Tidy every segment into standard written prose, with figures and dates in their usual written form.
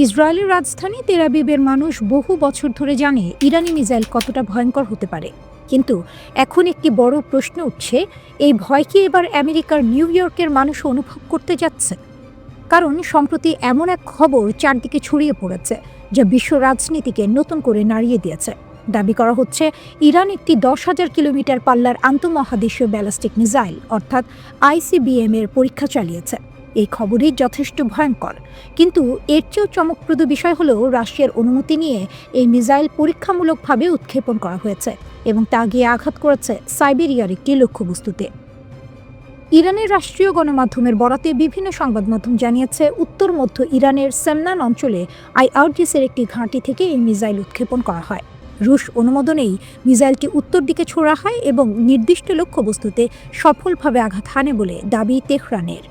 ইসরায়েলের রাজধানী তেল আবিবের মানুষ বহু বছর ধরে জানে ইরানি মিসাইল কতটা ভয়ঙ্কর হতে পারে। কিন্তু এখন একটি বড় প্রশ্ন উঠছে, এই ভয় কি এবার আমেরিকার নিউ ইয়র্কের মানুষ অনুভব করতে যাচ্ছে? কারণ সম্প্রতি এমন এক খবর চারদিকে ছড়িয়ে পড়েছে যা বিশ্ব রাজনীতিকে নতুন করে নাড়িয়ে দিয়েছে। দাবি করা হচ্ছে ইরান একটি 10,000 কিলোমিটার পাল্লার আন্তঃমহাদেশীয় ব্যালিস্টিক মিসাইল অর্থাৎ আইসিবিএম এর পরীক্ষা চালিয়েছে। এই খবরই যথেষ্ট ভয়ঙ্কর, কিন্তু এর চেয়েও চমকপ্রদ বিষয় হলো রাশিয়ার অনুমতি নিয়ে এই মিসাইল পরীক্ষামূলকভাবে উৎক্ষেপণ করা হয়েছে এবং তা গিয়ে আঘাত করেছে সাইবেরিয়ার একটি লক্ষ্যবস্তুতে। ইরানের রাষ্ট্রীয় গণমাধ্যমের বরাতে বিভিন্ন সংবাদ মাধ্যম জানিয়েছে উত্তর মধ্য ইরানের সেমনান অঞ্চলে আইআরজিসের একটি ঘাঁটি থেকে এই মিসাইল উৎক্ষেপণ করা হয়। রুশ অনুমোদনেই মিসাইলটি উত্তর দিকে ছোড়া হয় এবং নির্দিষ্ট লক্ষ্যবস্তুতে সফলভাবে আঘাত হানে বলে দাবি তেহরানের।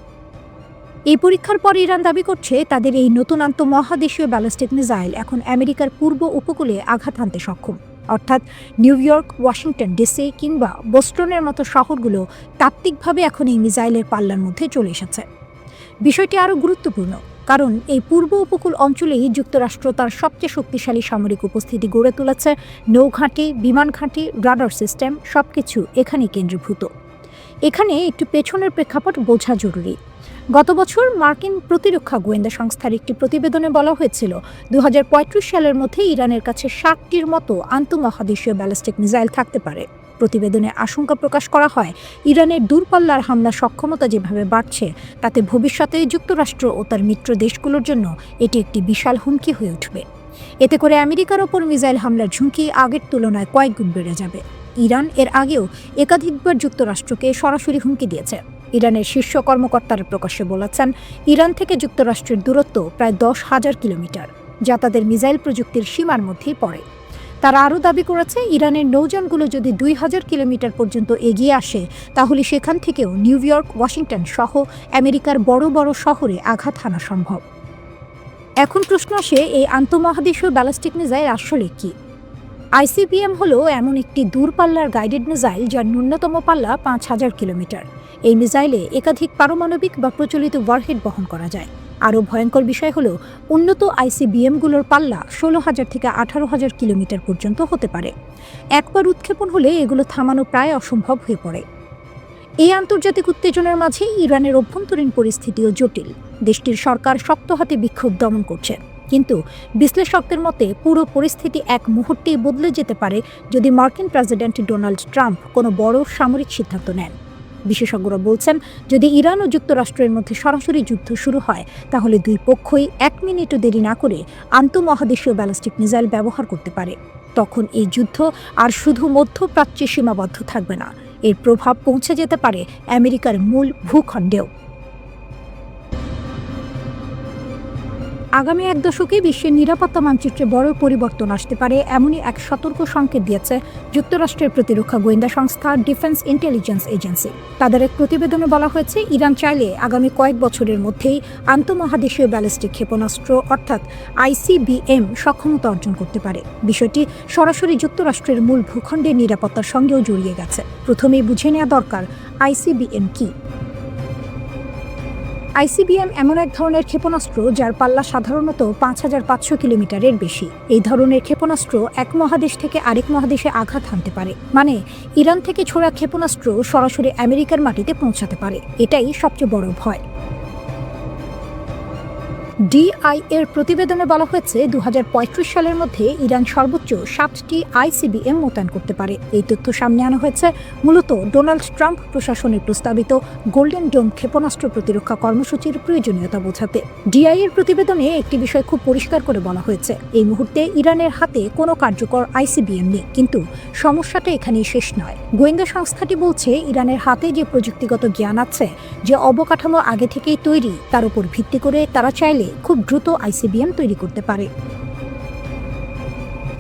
এই পরীক্ষার পর ইরান দাবি করছে তাদের এই নতুন আন্তঃমহাদেশীয় ব্যালিস্টিক মিসাইল এখন আমেরিকার পূর্ব উপকূলে আঘাত হানতে সক্ষম, অর্থাৎ নিউ ইয়র্ক, ওয়াশিংটন ডিসি কিংবা বোস্টনের মতো শহরগুলো তাত্ত্বিকভাবে এখন এই মিসাইলের পাল্লার মধ্যে চলে এসেছে। বিষয়টি আরও গুরুত্বপূর্ণ, কারণ এই পূর্ব উপকূল অঞ্চলেই যুক্তরাষ্ট্র তার সবচেয়ে শক্তিশালী সামরিক উপস্থিতি গড়ে তুলেছে। নৌঘাঁটি, বিমান ঘাঁটি, রাডার সিস্টেম সবকিছু এখানেই কেন্দ্রীভূত। এখানে একটু পেছনের প্রেক্ষাপট বোঝা জরুরি। গত বছর মার্কিন প্রতিরক্ষা গোয়েন্দা সংস্থার একটি প্রতিবেদনে বলা হয়েছিল 2035 সালের মধ্যে ইরানের কাছে 60টির মতো আন্তঃমহাদেশীয় ব্যালিস্টিক মিসাইল থাকতে পারে। প্রতিবেদনে আশঙ্কা প্রকাশ করা হয় ইরানের দূরপাল্লার হামলা সক্ষমতা যেভাবে বাড়ছে তাতে ভবিষ্যতে যুক্তরাষ্ট্র ও তার মিত্র দেশগুলোর জন্য এটি একটি বিশাল হুমকি হয়ে উঠবে। এতে করে আমেরিকার ওপর মিসাইল হামলার ঝুঁকি আগের তুলনায় কয়েকগুণ বেড়ে যাবে। ইরান এর আগেও একাধিকবার যুক্তরাষ্ট্রকে সরাসরি হুমকি দিয়েছে। ইরানের শীর্ষ কর্মকর্তারা প্রকাশ্যে বলেছেন ইরান থেকে যুক্তরাষ্ট্রের দূরত্ব প্রায় 10,000 কিলোমিটার, যা তাদের মিসাইল প্রযুক্তির সীমার মধ্যেই পড়ে। তারা আরও দাবি করেছে ইরানের নৌযানগুলো যদি 2,000 কিলোমিটার পর্যন্ত এগিয়ে আসে তাহলে সেখান থেকেও নিউ ইয়র্ক, ওয়াশিংটন সহ আমেরিকার বড় বড় শহরে আঘাত হানা সম্ভব। এখন প্রশ্ন আসে, এই আন্তঃমহাদেশীয় ব্যালিস্টিক মিসাইল আসলে কি? আইসিবিএম হলো এমন একটি দূরপাল্লার গাইডেড মিসাইল যার ন্যূনতম পাল্লা 5,000 কিলোমিটার। এই মিসাইলে একাধিক পারমাণবিক বা প্রচলিত ওয়ারহেড বহন করা যায়। আরও ভয়ঙ্কর বিষয় হলো উন্নত আইসিবিএমগুলোর পাল্লা 16,000 থেকে 18,000 কিলোমিটার পর্যন্ত হতে পারে। একবার উৎক্ষেপণ হলে এগুলো থামানো প্রায় অসম্ভব হয়ে পড়ে। এই আন্তর্জাতিক উত্তেজনার মাঝে ইরানের অভ্যন্তরীণ পরিস্থিতিও জটিল। দেশটির সরকার শক্ত হাতে বিক্ষোভ দমন করছে, কিন্তু বিশ্লেষকদের মতে পুরো পরিস্থিতি এক মুহূর্তেই বদলে যেতে পারে যদি মার্কিন প্রেসিডেন্ট ডোনাল্ড ট্রাম্প কোনো বড় সামরিক সিদ্ধান্ত নেন। বিশেষজ্ঞরা বলছেন যদি ইরান ও যুক্তরাষ্ট্রের মধ্যে সরাসরি যুদ্ধ শুরু হয় তাহলে দুই পক্ষই 1 মিনিটও দেরি না করে আন্তঃমহাদেশীয় ব্যালিস্টিক মিসাইল ব্যবহার করতে পারে। তখন এই যুদ্ধ আর শুধু মধ্যপ্রাচ্যে সীমাবদ্ধ থাকবে না, এর প্রভাব পৌঁছে যেতে পারে আমেরিকার মূল ভূখণ্ডেও। আগামী এক দশকে বিশ্বের নিরাপত্তা মানচিত্রে বড় পরিবর্তন আসতে পারে এমনই এক সতর্ক সংকেত দিয়েছে যুক্তরাষ্ট্রের প্রতিরক্ষা গোয়েন্দা সংস্থা ডিফেন্স ইন্টেলিজেন্স এজেন্সি। তাদের এক প্রতিবেদনে বলা হয়েছে ইরান চাইলে আগামী কয়েক বছরের মধ্যেই আন্তঃমহাদেশীয় ব্যালিস্টিক ক্ষেপণাস্ত্র অর্থাৎ আইসিবিএম সক্ষমতা অর্জন করতে পারে। বিষয়টি সরাসরি যুক্তরাষ্ট্রের মূল ভূখণ্ডের নিরাপত্তার সঙ্গেও জড়িয়ে গেছে। প্রথমেই বুঝে নেওয়া দরকার আইসিবিএম কি। আইসিবিএম এমন এক ধরনের ক্ষেপণাস্ত্র যার পাল্লা সাধারণত 5,500 কিলোমিটারের বেশি। এই ধরনের ক্ষেপণাস্ত্র এক মহাদেশ থেকে আরেক মহাদেশে আঘাত হানতে পারে, মানে ইরান থেকে ছোড়া ক্ষেপণাস্ত্র সরাসরি আমেরিকার মাটিতে পৌঁছাতে পারে। এটাই সবচেয়ে বড় ভয়। ডিআই এর প্রতিবেদনে বলা হয়েছে 2035 সালের মধ্যে ইরান সর্বোচ্চ 7টি আইসিবিএম মোতায়েন করতে পারে। এই তথ্য সামনে আনা হয়েছে মূলত ডোনাল্ড ট্রাম্প প্রশাসনের প্রস্তাবিত গোল্ডেন ডোম ক্ষেপণাস্ত্র প্রতিরক্ষা কর্মসূচির প্রয়োজনীয়তা বোঝাতে। ডিআই এর প্রতিবেদনে একটি বিষয় খুব পরিষ্কার করে বলা হয়েছে, এই মুহূর্তে ইরানের হাতে কোনো কার্যকর আইসিবিএম নেই, কিন্তু সমস্যাটা এখানেই শেষ নয়। গোয়েন্দা সংস্থাটি বলছে ইরানের হাতে যে প্রযুক্তিগত জ্ঞান আছে, যে অবকাঠামো আগে থেকেই তৈরি, তার উপর ভিত্তি করে তারা চাইলে খুব দ্রুত আইসিবিএম তৈরি করতে পারে।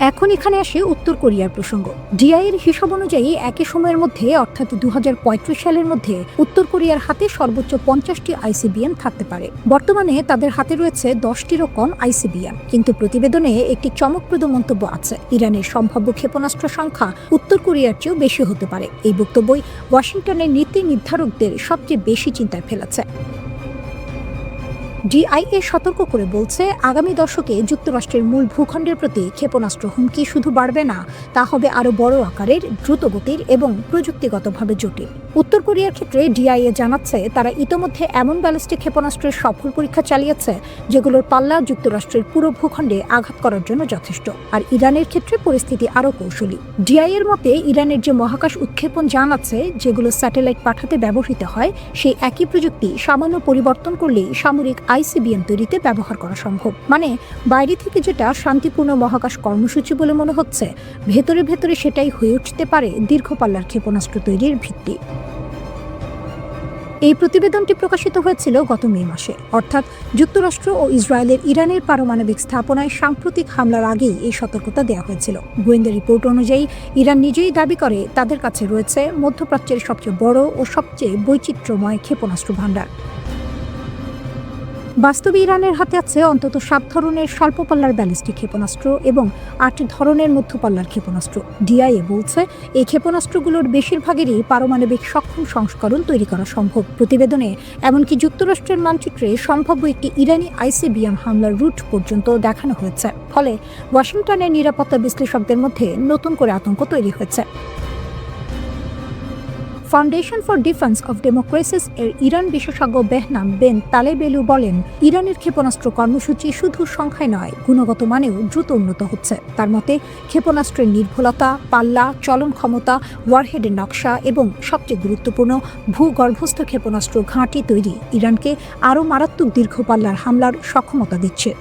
এখন এখানে আসে উত্তর কোরিয়ার প্রসঙ্গ। ডিআই এর হিসাব অনুযায়ী একই সময়ের মধ্যে অর্থাৎ 2035 সালের মধ্যে উত্তর কোরিয়ার হাতে সর্বোচ্চ 50টি আইসিবিএম থাকতে পারে। বর্তমানে তাদের হাতে রয়েছে 10টিরও কম আইসিবিএম, কিন্তু প্রতিবেদনে একটি চমকপ্রদ মন্তব্য আছে, ইরানের সম্ভাব্য ক্ষেপণাস্ত্র সংখ্যা উত্তর কোরিয়ার চেয়েও বেশি হতে পারে। এই বক্তব্যই ওয়াশিংটনের নীতি নির্ধারকদের সবচেয়ে বেশি চিন্তায় ফেলেছে। ডিআইএ সতর্ক করে বলছে, আগামী দশকে যুক্তরাষ্ট্রের মূল ভূখণ্ডের প্রতি ক্ষেপণাস্ত্র হুমকি শুধু বাড়বে না, তা হবে আরও বড় আকারের, দ্রুতগতির এবং প্রযুক্তিগতভাবে জটিল। উত্তর কোরিয়ার ক্ষেত্রে ডিআইএ জানাচ্ছে, তারা ইতোমধ্যে এমন ব্যালিস্টিক ক্ষেপণাস্ত্রের সফল পরীক্ষা চালিয়েছে যেগুলোর পাল্লা যুক্তরাষ্ট্রের পুরো ভূখণ্ডে আঘাত করার জন্য যথেষ্ট। আর ইরানের ক্ষেত্রে পরিস্থিতি আরও কৌশলী। ডিআইএর মতে, ইরানের যে মহাকাশ উৎক্ষেপণ যান আছে, যেগুলো স্যাটেলাইট পাঠাতে ব্যবহৃত হয়, সেই একই প্রযুক্তি সামান্য পরিবর্তন করলেই সামরিক আইসিবিএম তৈরিতে ব্যবহার করা সম্ভব। মানে বাইরে থেকে যেটা শান্তিপূর্ণ মহাকাশ কর্মসূচি বলে মনে হচ্ছে, ভেতরে ভেতরে সেটাই হয়ে উঠতে পারে দীর্ঘ পাল্লার ক্ষেপণাস্ত্র তৈরির ভিত্তি। এই প্রতিবেদনটি প্রকাশিত হয়েছিল গত মে মাসে, অর্থাৎ যুক্তরাষ্ট্র ও ইসরায়েলের ইরানের পারমাণবিক স্থাপনায় সাম্প্রতিক হামলার আগেই এই সতর্কতা দেওয়া হয়েছিল। গোয়েন্দা রিপোর্ট অনুযায়ী ইরান নিজেই দাবি করে তাদের কাছে রয়েছে মধ্যপ্রাচ্যের সবচেয়ে বড় ও সবচেয়ে বৈচিত্র্যময় ক্ষেপণাস্ত্র ভাণ্ডার। বাস্তবে ইরানের হাতে আছে অন্তত 7 ধরনের স্বল্প পাল্লার ব্যালিস্টিক ক্ষেপণাস্ত্র এবং 8 ধরনের মধ্যপাল্লার ক্ষেপণাস্ত্র। ডিআইএ বলছে, এই ক্ষেপণাস্ত্রগুলোর বেশিরভাগেরই পারমাণবিক সক্ষম সংস্করণ তৈরি করা সম্ভব। প্রতিবেদনে এমনকি যুক্তরাষ্ট্রের মানচিত্রে সম্ভাব্য একটি ইরানি আইসিবিএম হামলার রুট পর্যন্ত দেখানো হয়েছে। ফলে ওয়াশিংটনের নিরাপত্তা বিশ্লেষকদের মধ্যে নতুন করে আতঙ্ক তৈরি হয়েছে। Foundation for defence of democracies এর ইরান বিশেষজ্ঞ বেহনাম বেন তালেবেলু বলেন, ইরানের ক্ষেপণাস্ত্র কর্মসূচি শুধু সংখ্যায় নয়, গুণগত মানেও দ্রুত উন্নত হচ্ছে। তার মতে, ক্ষেপণাস্ত্রের নির্ভুলতা, পাল্লা, চলন ক্ষমতা, ওয়ারহেডের নকশা এবং সবচেয়ে গুরুত্বপূর্ণ ভূগর্ভস্থ ক্ষেপণাস্ত্র ঘাঁটি তৈরি ইরানকে আরও মারাত্মক দীর্ঘ পাল্লার হামলার সক্ষমতা দিচ্ছে।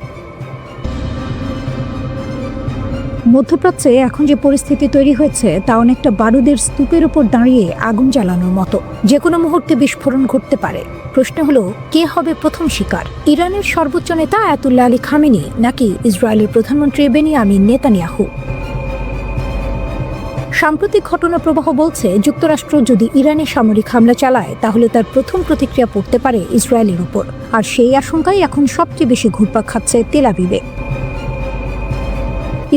মধ্যপ্রাচ্যে এখন যে পরিস্থিতি তৈরি হয়েছে, তা অনেকটা বারুদের স্তূপের উপর দাঁড়িয়ে আগুন জ্বালানোর মতো। যে কোনো মুহূর্তে বিস্ফোরণ ঘটতে পারে। প্রশ্ন হলো, কে হবে প্রথম শিকার? ইরানের সর্বোচ্চ নেতা আয়াতুল্লাহ আলী খামেনি নাকি ইসরায়েলের প্রধানমন্ত্রী বেনিয়ামিন নেতানিয়াহু? সাম্প্রতিক ঘটনা প্রবাহ বলছে, যুক্তরাষ্ট্র যদি ইরানে সামরিক হামলা চালায়, তাহলে তার প্রথম প্রতিক্রিয়া পড়তে পারে ইসরায়েলের উপর। আর সেই আশঙ্কাই এখন সবচেয়ে বেশি ঘুরপাক খাচ্ছে তেল আবিবে।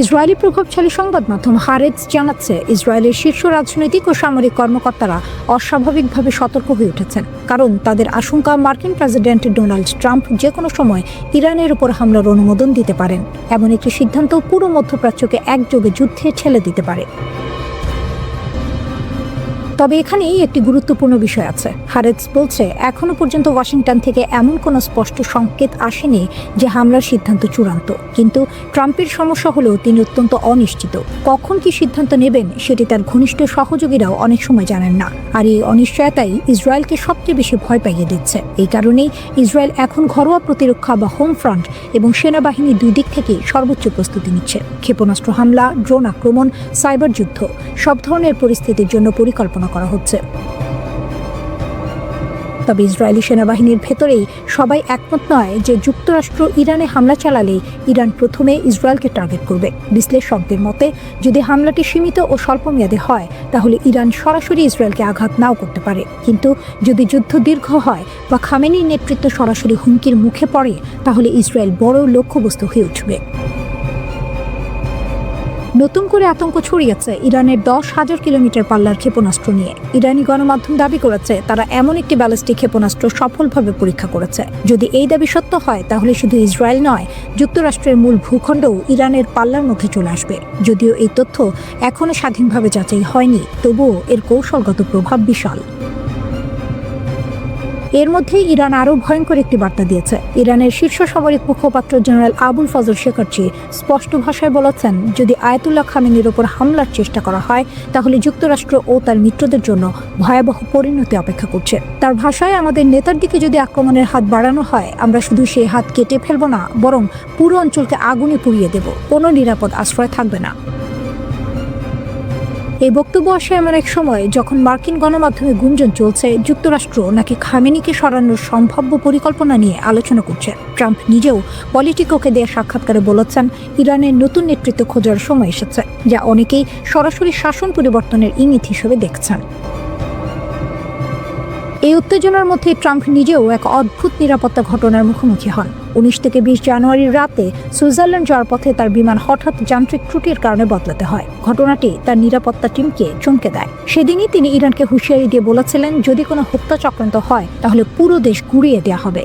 ইসরায়েলি প্রভাবশালী সংবাদ মাধ্যম হারেটস জানাচ্ছে, ইসরায়েলের শীর্ষ রাজনৈতিক ও সামরিক কর্মকর্তারা অস্বাভাবিকভাবে সতর্ক হয়ে উঠেছেন, কারণ তাদের আশঙ্কা মার্কিন প্রেসিডেন্ট ডোনাল্ড ট্রাম্প যে কোনো সময় ইরানের উপর হামলার অনুমোদন দিতে পারেন। এমন একটি সিদ্ধান্ত পুরো মধ্যপ্রাচ্যকে একযোগে যুদ্ধে ঠেলে দিতে পারে। তবে এখানেই একটি গুরুত্বপূর্ণ বিষয় আছে। হারেটস বলছে, এখনো পর্যন্ত ওয়াশিংটন থেকে এমন কোনো স্পষ্ট সংকেত আসেনি যে হামলার সিদ্ধান্ত চূড়ান্ত। কিন্তু ট্রাম্পের সমস্যা হলো, তিনি অত্যন্ত অনিশ্চিত। কখন কি সিদ্ধান্ত নেবেন সেটি তার ঘনিষ্ঠ সহযোগীরাও অনেক সময় জানেন না। আর এই অনিশ্চয়তাই ইসরায়েলকে সবচেয়ে বেশি ভয় পাইয়ে দিচ্ছে। এই কারণেই ইসরায়েল এখন ঘরোয়া প্রতিরক্ষা বা হোম ফ্রন্ট এবং সেনাবাহিনী দুই দিক থেকে সর্বোচ্চ প্রস্তুতি নিচ্ছে। ক্ষেপণাস্ত্র হামলা, ড্রোন আক্রমণ, সাইবার যুদ্ধ, সব ধরনের পরিস্থিতির জন্য পরিকল্পনা করা হচ্ছে। তবে ইসরায়েলি সেনাবাহিনীর ভেতরেই সবাই একমত নয় যে যুক্তরাষ্ট্র ইরানে হামলা চালালে ইরান প্রথমে ইসরায়েলকে টার্গেট করবে। বিশ্লেষকদের মতে, যদি হামলাটি সীমিত ও স্বল্পমেয়াদী হয়, তাহলে ইরান সরাসরি ইসরায়েলকে আঘাত নাও করতে পারে। কিন্তু যদি যুদ্ধ দীর্ঘ হয় বা খামেনির নেতৃত্ব সরাসরি হুমকির মুখে পড়ে, তাহলে ইসরায়েল বড় লক্ষ্যবস্তু হয়ে উঠবে। নতুন করে আতঙ্ক ছড়িয়েছে ইরানের 10,000 কিলোমিটার পাল্লার ক্ষেপণাস্ত্র নিয়ে। ইরানি গণমাধ্যম দাবি করেছে, তারা এমন একটি ব্যালিস্টিক ক্ষেপণাস্ত্র সফলভাবে পরীক্ষা করেছে। যদি এই দাবি সত্য হয়, তাহলে শুধু ইসরায়েল নয়, যুক্তরাষ্ট্রের মূল ভূখণ্ডও ইরানের পাল্লার মধ্যে চলে আসবে। যদিও এই তথ্য এখনো স্বাধীনভাবে যাচাই হয়নি, তবুও এর কৌশলগত প্রভাব বিশাল। এর মধ্যে ইরান আরও ভয়ঙ্কর একটি বার্তা দিয়েছে। ইরানের শীর্ষ সামরিক মুখপাত্র জেনারেল আবুল ফজল শেখারচি স্পষ্ট ভাষায় বলেছেন, যদি আয়াতুল্লাহ খামেনির ওপর হামলার চেষ্টা করা হয়, তাহলে যুক্তরাষ্ট্র ও তার মিত্রদের জন্য ভয়াবহ পরিণতি অপেক্ষা করছে। তার ভাষায়, আমাদের নেতার দিকে যদি আক্রমণের হাত বাড়ানো হয়, আমরা শুধু সেই হাত কেটে ফেলব না, বরং পুরো অঞ্চলকে আগুনে পুড়িয়ে দেব। কোনো নিরাপদ আশ্রয় থাকবে না। এই বক্তব্য আসে এমন এক সময় যখন মার্কিন গণমাধ্যমে গুঞ্জন চলছে, যুক্তরাষ্ট্র নাকি খামেনিকে সরানোর সম্ভাব্য পরিকল্পনা নিয়ে আলোচনা করছে। ট্রাম্প নিজেও পলিটিকোকে দেয়া সাক্ষাৎকারে বলেছেন, ইরানের নতুন নেতৃত্ব খোঁজার সময় এসেছে, যা অনেকেই সরাসরি শাসন পরিবর্তনের ইঙ্গিত হিসেবে দেখছেন। এই উত্তেজনার মধ্যে ট্রাম্প নিজেও এক অদ্ভুত নিরাপত্তা ঘটনার মুখোমুখি হন। 19 থেকে 20 জানুয়ারির রাতে সুইজারল্যান্ড যাওয়ার পথে তার বিমান হঠাৎ যান্ত্রিক ত্রুটির কারণে বদলাতে হয়। ঘটনাটি তার নিরাপত্তা টিমকে চমকে দেয়। সেদিনই তিনি ইরানকে হুঁশিয়ারি দিয়ে বলেছিলেন, যদি কোনো হত্যা চক্রান্ত হয়, তাহলে পুরো দেশ গুঁড়িয়ে দেওয়া হবে।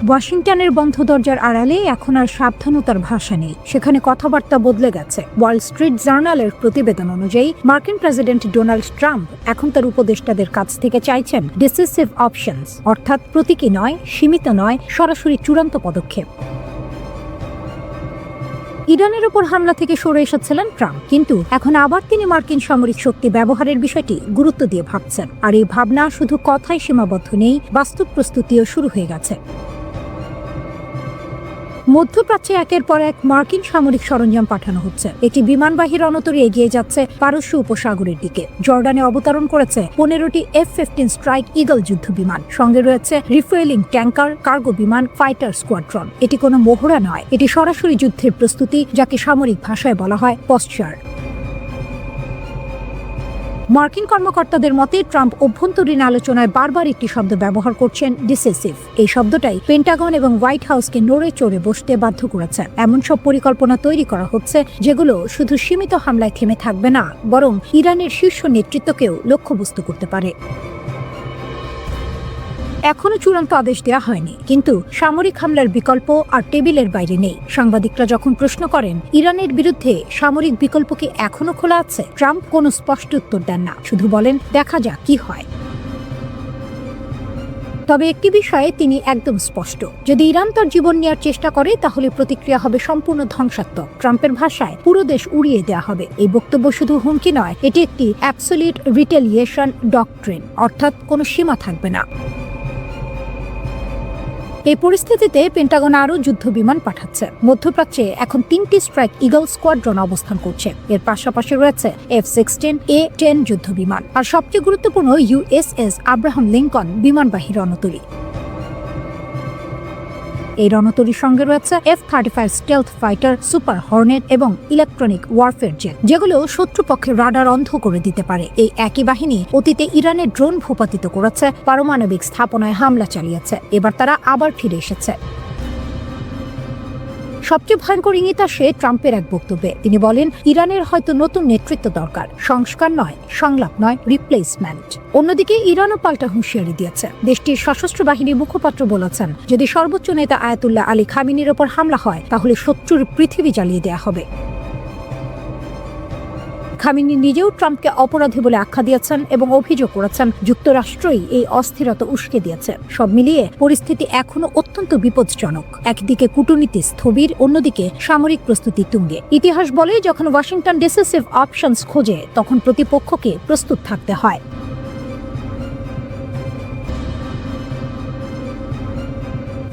ওয়াশিংটনের বন্ধ দরজার আড়ালে এখন আর সাবধানতার ভাষা নেই, সেখানে কথাবার্তা বদলে গেছে। ওয়াল স্ট্রিট জার্নালের প্রতিবেদন অনুযায়ী মার্কিন প্রেসিডেন্ট ডোনাল্ড ট্রাম্প এখন তার উপদেষ্টাদের কাছ থেকে চাইছেন ডিসিসিভ অপশনস, অর্থাৎ প্রতীকী নয়, সীমিত নয়, সরাসরি চূড়ান্ত পদক্ষেপ। ইরানের উপর হামলা থেকে সরে এসেছিলেন ট্রাম্প, কিন্তু এখন আবার তিনি মার্কিন সামরিক শক্তি ব্যবহারের বিষয়টি গুরুত্ব দিয়ে ভাবছেন। আর এই ভাবনা শুধু কথায় সীমাবদ্ধ নেই, বাস্তব প্রস্তুতিও শুরু হয়ে গেছে। মধ্যপ্রাচ্যে একের পর এক মার্কিন সামরিক সরঞ্জাম পাঠানো হচ্ছে। একটি বিমানবাহী রণতরী এগিয়ে যাচ্ছে পারস্য উপসাগরের দিকে। জর্ডানে অবতরণ করেছে 15টি F-15 স্ট্রাইক ঈগল যুদ্ধ বিমান। সঙ্গে রয়েছে রিফুয়েলিং ট্যাঙ্কার, কার্গো বিমান, ফাইটার স্কোয়াড্রন। এটি কোনো মহড়া নয়, এটি সরাসরি যুদ্ধের প্রস্তুতি, যাকে সামরিক ভাষায় বলা হয় পশ্চার। মার্কিন কর্মকর্তাদের মতে ট্রাম্প অভ্যন্তরীণ আলোচনায় বারবার একটি শব্দ ব্যবহার করছেন, ডিসিসিভ। এই শব্দটাই পেন্টাগন এবং হোয়াইট হাউসকে নড়ে চড়ে বসতে বাধ্য করেছে। এমন সব পরিকল্পনা তৈরি করা হচ্ছে যেগুলো শুধু সীমিত হামলায় থেমে থাকবে না, বরং ইরানের শীর্ষ নেতৃত্বকেও লক্ষ্যবস্তু করতে পারে। এখনো চূড়ান্ত আদেশ দেওয়া হয়নি, কিন্তু সামরিক হামলার বিকল্প আর টেবিলের বাইরে নেই। সাংবাদিকরা যখন প্রশ্ন করেন ইরানের বিরুদ্ধে সামরিক বিকল্প কি এখনো খোলা আছে, ট্রাম্প কোনো স্পষ্ট উত্তর দেন না, শুধু বলেন দেখা যাক কি হয়। তবে একটি বিষয়ে তিনি একদম স্পষ্ট, যদি ইরান তার জীবন নেওয়ার চেষ্টা করে তাহলে প্রতিক্রিয়া হবে সম্পূর্ণ ধ্বংসাত্মক। ট্রাম্পের ভাষায় পুরো দেশ উড়িয়ে দেওয়া হবে। এই বক্তব্য শুধু হুমকি নয়, এটি একটি অ্যাবসলিউট রিটেলিয়েশন ডক্ট্রিন, অর্থাৎ কোনো সীমা থাকবে না। এই পরিস্থিতিতে পেন্টাগন আরও যুদ্ধ বিমান পাঠাচ্ছে। মধ্যপ্রাচ্যে এখন 3টি স্ট্রাইক ঈগল স্কোয়াড্রন অবস্থান করছে। এর পাশাপাশি রয়েছে F-16A-10 যুদ্ধ বিমান আর সবচেয়ে গুরুত্বপূর্ণ USS আব্রাহাম লিঙ্কন বিমানবাহী রণতরী। এই রণতরীর সঙ্গে রয়েছে F-35 stealth fighter, super Hornet এবং ইলেকট্রনিক ওয়ারফেয়ার জেট, যেগুলো শত্রুপক্ষের রাডার অন্ধ করে দিতে পারে। এই একই বাহিনী অতীতে ইরানের ড্রোন ভূপাতিত করেছে, পারমাণবিক স্থাপনায় হামলা চালিয়েছে। এবার তারা আবার ফিরে এসেছে। সবচেয়ে ভয়ঙ্কর ইঙ্গিত আসে ট্রাম্পের এক বক্তব্যে। তিনি বলেন ইরানের হয়তো নতুন নেতৃত্ব দরকার, সংস্কার নয়, সংলাপ নয়, রিপ্লেসমেন্ট। অন্যদিকে ইরানও পাল্টা হুঁশিয়ারি দিয়েছে। দেশটির সশস্ত্র বাহিনীর মুখপাত্র বলেছেন, যদি সর্বোচ্চ নেতা আয়াতুল্লাহ আলী খামেনির ওপর হামলা হয় তাহলে শত্রুর পৃথিবী জ্বালিয়ে দেওয়া হবে। খামেনি নিজেও ট্রাম্পকে অপরাধী বলে আখ্যা দিয়েছেন এবং অভিযোগ করেছেন যুক্তরাষ্ট্রই এই অস্থিরতা উস্কে দিয়েছে। সব মিলিয়ে পরিস্থিতি এখনো অত্যন্ত বিপজ্জনক। একদিকে কূটনীতি স্থবির, অন্যদিকে সামরিক প্রস্তুতি তুঙ্গে। ইতিহাস বলে যখন ওয়াশিংটন ডিসিসিভ অপশনস খোঁজে তখন প্রতিপক্ষকে প্রস্তুত থাকতে হয়।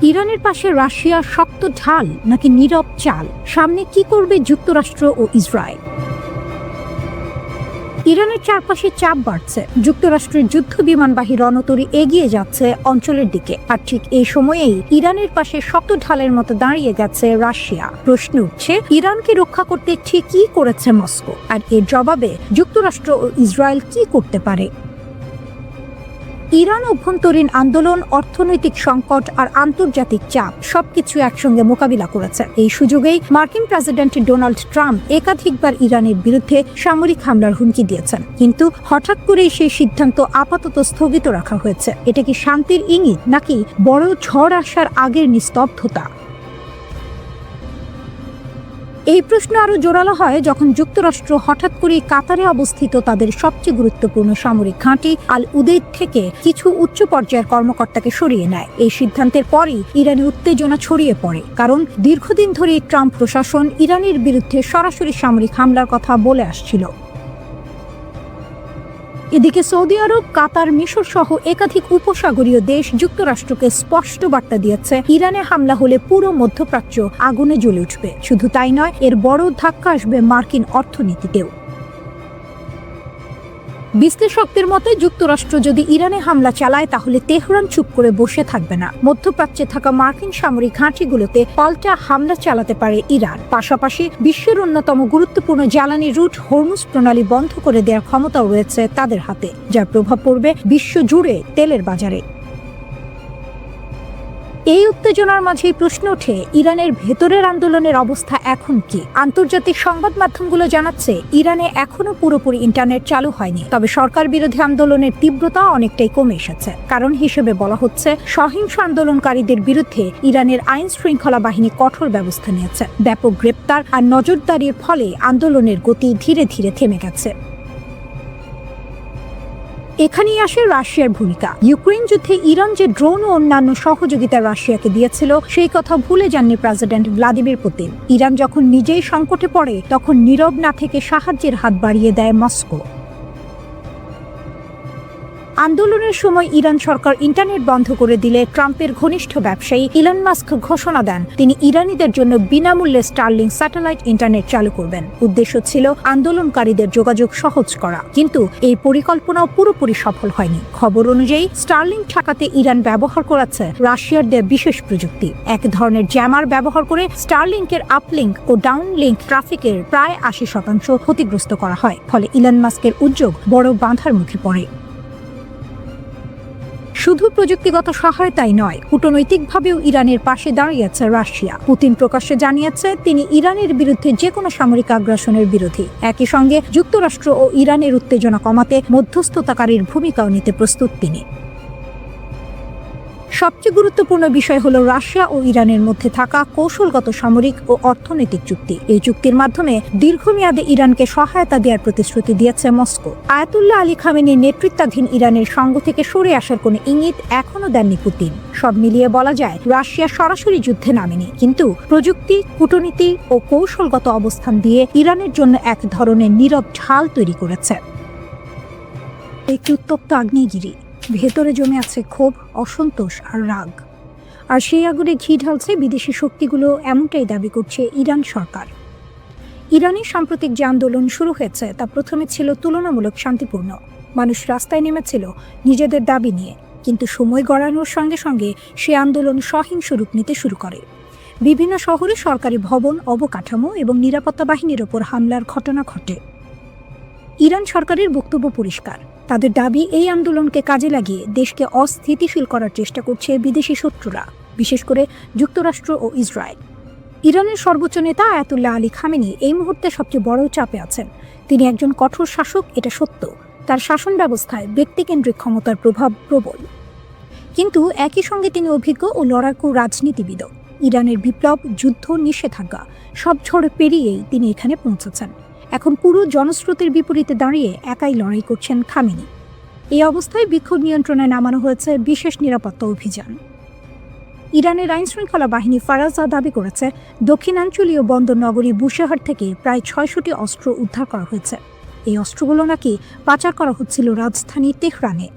ইরানের পাশে রাশিয়া শক্ত ঢাল নাকি নীরব চাল? সামনে কি করবে যুক্তরাষ্ট্র ও ইসরায়েল? ইরানের চারপাশে চাপ বাড়ছে। যুক্তরাষ্ট্রের যুদ্ধ বিমানবাহী রণতরী এগিয়ে যাচ্ছে অঞ্চলের দিকে, আর ঠিক এই সময়েই ইরানের পাশে শক্ত ঢালের মতো দাঁড়িয়ে গেছে রাশিয়া। প্রশ্ন উঠছে, ইরানকে রক্ষা করতে ঠিক কি করেছে মস্কো, আর এর জবাবে যুক্তরাষ্ট্র ও ইসরায়েল কি করতে পারে? ইরান অভ্যন্তরীণ আন্দোলন, অর্থনৈতিক সংকট আর আন্তর্জাতিক চাপ সবকিছু একসঙ্গে মোকাবিলা করেছে। এই সুযোগেই মার্কিন প্রেসিডেন্ট ডোনাল্ড ট্রাম্প একাধিকবার ইরানের বিরুদ্ধে সামরিক হামলার হুমকি দিয়েছেন, কিন্তু হঠাৎ করেই সেই সিদ্ধান্ত আপাতত স্থগিত রাখা হয়েছে। এটা কি শান্তির ইঙ্গিত নাকি বড় ঝড় আসার আগের নিস্তব্ধতা? এই প্রশ্ন আরো জোরালো হয় যখন যুক্তরাষ্ট্র হঠাৎ করে কাতারে অবস্থিত তাদের সবচেয়ে গুরুত্বপূর্ণ সামরিক ঘাঁটি আল উদেইদ থেকে কিছু উচ্চ পর্যায়ের কর্মকর্তাকে সরিয়ে নেয়। এই সিদ্ধান্তের পরই ইরানে উত্তেজনা ছড়িয়ে পড়ে, কারণ দীর্ঘদিন ধরে ট্রাম্প প্রশাসন ইরানের বিরুদ্ধে সরাসরি সামরিক হামলার কথা বলে আসছিল। এদিকে সৌদি আরব, কাতার, মিশর সহ একাধিক উপসাগরীয় দেশ যুক্তরাষ্ট্রকে স্পষ্ট বার্তা দিয়েছে ইরানে হামলা হলে পুরো মধ্যপ্রাচ্য আগুনে জ্বলে উঠবে। শুধু তাই নয়, এর বড় ধাক্কা আসবে মার্কিন অর্থনীতিতেও। বিশ্লেষকদের মতে যুক্তরাষ্ট্র যদি ইরানে হামলা চালায় তাহলে তেহরান চুপ করে বসে থাকবে না। মধ্যপ্রাচ্যে থাকা মার্কিন সামরিক ঘাঁটিগুলোতে পাল্টা হামলা চালাতে পারে ইরান। পাশাপাশি বিশ্বের অন্যতম গুরুত্বপূর্ণ জ্বালানি রুট হরমুজ প্রণালী বন্ধ করে দেওয়ার ক্ষমতাও রয়েছে তাদের হাতে, যার প্রভাব পড়বে বিশ্ব জুড়ে তেলের বাজারে। এই উত্তেজনার মাঝেই প্রশ্ন ওঠে, ইরানের ভেতরের আন্দোলনের অবস্থা এখন কি? আন্তর্জাতিক সংবাদ মাধ্যমগুলো জানাচ্ছে ইরানে এখনো পুরোপুরি ইন্টারনেট চালু হয়নি, তবে সরকার বিরোধী আন্দোলনের তীব্রতা অনেকটাই কমে এসেছে। কারণ হিসেবে বলা হচ্ছে, সহিংস আন্দোলনকারীদের বিরুদ্ধে ইরানের আইন শৃঙ্খলা বাহিনী কঠোর ব্যবস্থা নিয়েছে। ব্যাপক গ্রেপ্তার আর নজরদারির ফলে আন্দোলনের গতি ধীরে ধীরে থেমে গেছে। এখানেই আসে রাশিয়ার ভূমিকা। ইউক্রেন যুদ্ধে ইরান যে ড্রোন ও অন্যান্য সহযোগিতা রাশিয়াকে দিয়েছিল, সেই কথা ভুলে যাননি প্রেসিডেন্ট ভ্লাদিমির পুতিন। ইরান যখন নিজেই সংকটে পড়ে, তখন নীরব না থেকে সাহায্যের হাত বাড়িয়ে দেয় মস্কো। আন্দোলনের সময় ইরান সরকার ইন্টারনেট বন্ধ করে দিলে ট্রাম্পের ঘনিষ্ঠ ব্যবসায়ী ইলন মাস্ক ঘোষণা দেন তিনি ইরানিদের জন্য বিনামূল্যে স্টারলিংক স্যাটেলাইট ইন্টারনেট চালু করবেন। উদ্দেশ্য ছিল আন্দোলনকারীদের যোগাযোগ সহজ করা, কিন্তু এই পরিকল্পনাও পুরোপুরি সফল হয়নি। খবর অনুযায়ী স্টারলিংক ঠেকাতে ইরান ব্যবহার করেছে রাশিয়ার দেয়া বিশেষ প্রযুক্তি। এক ধরনের জ্যামার ব্যবহার করে স্টারলিংকের আপলিংক ও ডাউনলিংক ট্রাফিকের প্রায় ৮০% ক্ষতিগ্রস্ত করা হয়। ফলে ইলন মাস্কের উদ্যোগ বড় বাধার মুখে পড়ে। শুধু প্রযুক্তিগত সহায়তাই নয়, কূটনৈতিকভাবেও ইরানের পাশে দাঁড়িয়েছে রাশিয়া। পুতিন প্রকাশ্যে জানিয়েছে তিনি ইরানের বিরুদ্ধে যে কোনো সামরিক আগ্রাসনের বিরোধী। একই সঙ্গে যুক্তরাষ্ট্র ও ইরানের উত্তেজনা কমাতে মধ্যস্থতাকারীর ভূমিকাও নিতে প্রস্তুত তিনি। সবচেয়ে গুরুত্বপূর্ণ বিষয় হলো রাশিয়া ও ইরানের মধ্যে থাকা কৌশলগত সামরিক ও অর্থনৈতিক চুক্তি। এই চুক্তির মাধ্যমে দীর্ঘমেয়াদে ইরানকে সহায়তা দেওয়ার প্রতিশ্রুতি দিয়েছে মস্কো। আয়াতুল্লাহ আলী খামেনির নেতৃত্বাধীন ইরানের সঙ্গ থেকে সরে আসার কোনো ইঙ্গিত এখনো দেননি পুতিন। সব মিলিয়ে বলা যায়, রাশিয়া সরাসরি যুদ্ধে নামেনি, কিন্তু প্রযুক্তি, কূটনীতি ও কৌশলগত অবস্থান দিয়ে ইরানের জন্য এক ধরনের নীরব ঢাল তৈরি করেছে। একটি উত্তপ্ত আগ্নেয়গিরি, ভেতরে জমে আছে ক্ষোভ, অসন্তোষ আর রাগ। আর সেই আগুনে ঘি ঢালছে বিদেশি শক্তিগুলো, এমনটাই দাবি করছে ইরান সরকার। ইরানের সাম্প্রতিক যে আন্দোলন শুরু হয়েছে তা প্রথমে ছিল তুলনামূলক শান্তিপূর্ণ। মানুষ রাস্তায় নেমেছিল নিজেদের দাবি নিয়ে, কিন্তু সময় গড়ানোর সঙ্গে সঙ্গে সে আন্দোলন সহিংস রূপ নিতে শুরু করে। বিভিন্ন শহরে সরকারি ভবন, অবকাঠামো এবং নিরাপত্তা বাহিনীর ওপর হামলার ঘটনা ঘটে। ইরান সরকারের বক্তব্য পরিষ্কার, তাদের দাবি এই আন্দোলনকে কাজে লাগিয়ে দেশকে অস্থিতিশীল করার চেষ্টা করছে বিদেশি শত্রুরা, বিশেষ করে যুক্তরাষ্ট্র ও ইসরায়েল। ইরানের সর্বোচ্চ নেতা আয়াতুল্লাহ আলী খামেনি এই মুহূর্তে সবচেয়ে বড় চাপে আছেন। তিনি একজন কঠোর শাসক, এটা সত্য। তার শাসন ব্যবস্থায় ব্যক্তিকেন্দ্রিক ক্ষমতার প্রভাব প্রবল, কিন্তু একই সঙ্গে তিনি অভিজ্ঞ ও লড়াকু রাজনীতিবিদও। ইরানের বিপ্লব, যুদ্ধ, নিষেধাজ্ঞা সব ঝড় পেরিয়েই তিনি এখানে পৌঁছেছেন। এখন পুরো জনস্রোতের বিপরীতে দাঁড়িয়ে একাই লড়াই করছেন খামেনি। এই অবস্থায় বিক্ষোভ নিয়ন্ত্রণে নামানো হয়েছে বিশেষ নিরাপত্তা অভিযান। ইরানের আইনশৃঙ্খলা বাহিনী ফারাজা দাবি করেছে, দক্ষিণাঞ্চলীয় বন্দর নগরী বুশেহর থেকে প্রায় ৬০০টি অস্ত্র উদ্ধার করা হয়েছে। এই অস্ত্রগুলো নাকি পাচার করা হচ্ছিল রাজধানী তেহরানে।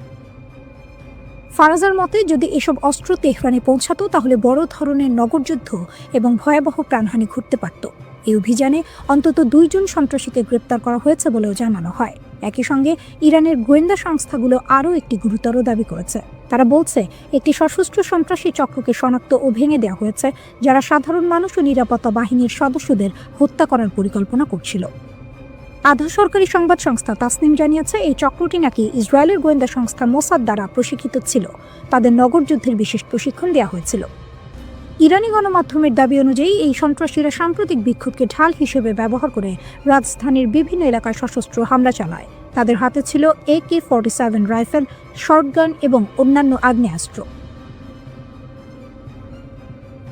ফারাজার মতে, যদি এসব অস্ত্র তেহরানে পৌঁছাতো তাহলে বড় ধরনের নগরযুদ্ধ এবং ভয়াবহ প্রাণহানি ঘটতে পারত। এই অভিযানে অন্তত ২ জন সন্ত্রাসীকে গ্রেপ্তার করা হয়েছে বলেও জানানো হয়। একই সঙ্গে ইরানের গোয়েন্দা সংস্থাগুলো আরও একটি গুরুতর দাবি করেছে। তারা বলছে, একটি সশস্ত্র সন্ত্রাসী চক্রকে শনাক্ত ও ভেঙে দেওয়া হয়েছে, যারা সাধারণ মানুষ ও নিরাপত্তা বাহিনীর সদস্যদের হত্যা করার পরিকল্পনা করছিল। আধা সরকারি সংবাদ সংস্থা তাসনিম জানিয়েছে, এই চক্রটি নাকি ইসরায়েলের গোয়েন্দা সংস্থা মোসাদ দ্বারা প্রশিক্ষিত ছিল। তাদের নগরযুদ্ধের বিশেষ প্রশিক্ষণ দেওয়া হয়েছিল। ইরানি গণমাধ্যমের দাবি অনুযায়ী এই সন্ত্রাসীরা সাম্প্রতিক বিক্ষোভকে ঢাল হিসেবে ব্যবহার করে রাজধানীর বিভিন্ন এলাকায় সশস্ত্র হামলা চালায়। তাদের হাতে ছিল AK-47 রাইফেল, শর্টগান এবং অন্যান্য আগ্নেয়াস্ত্র।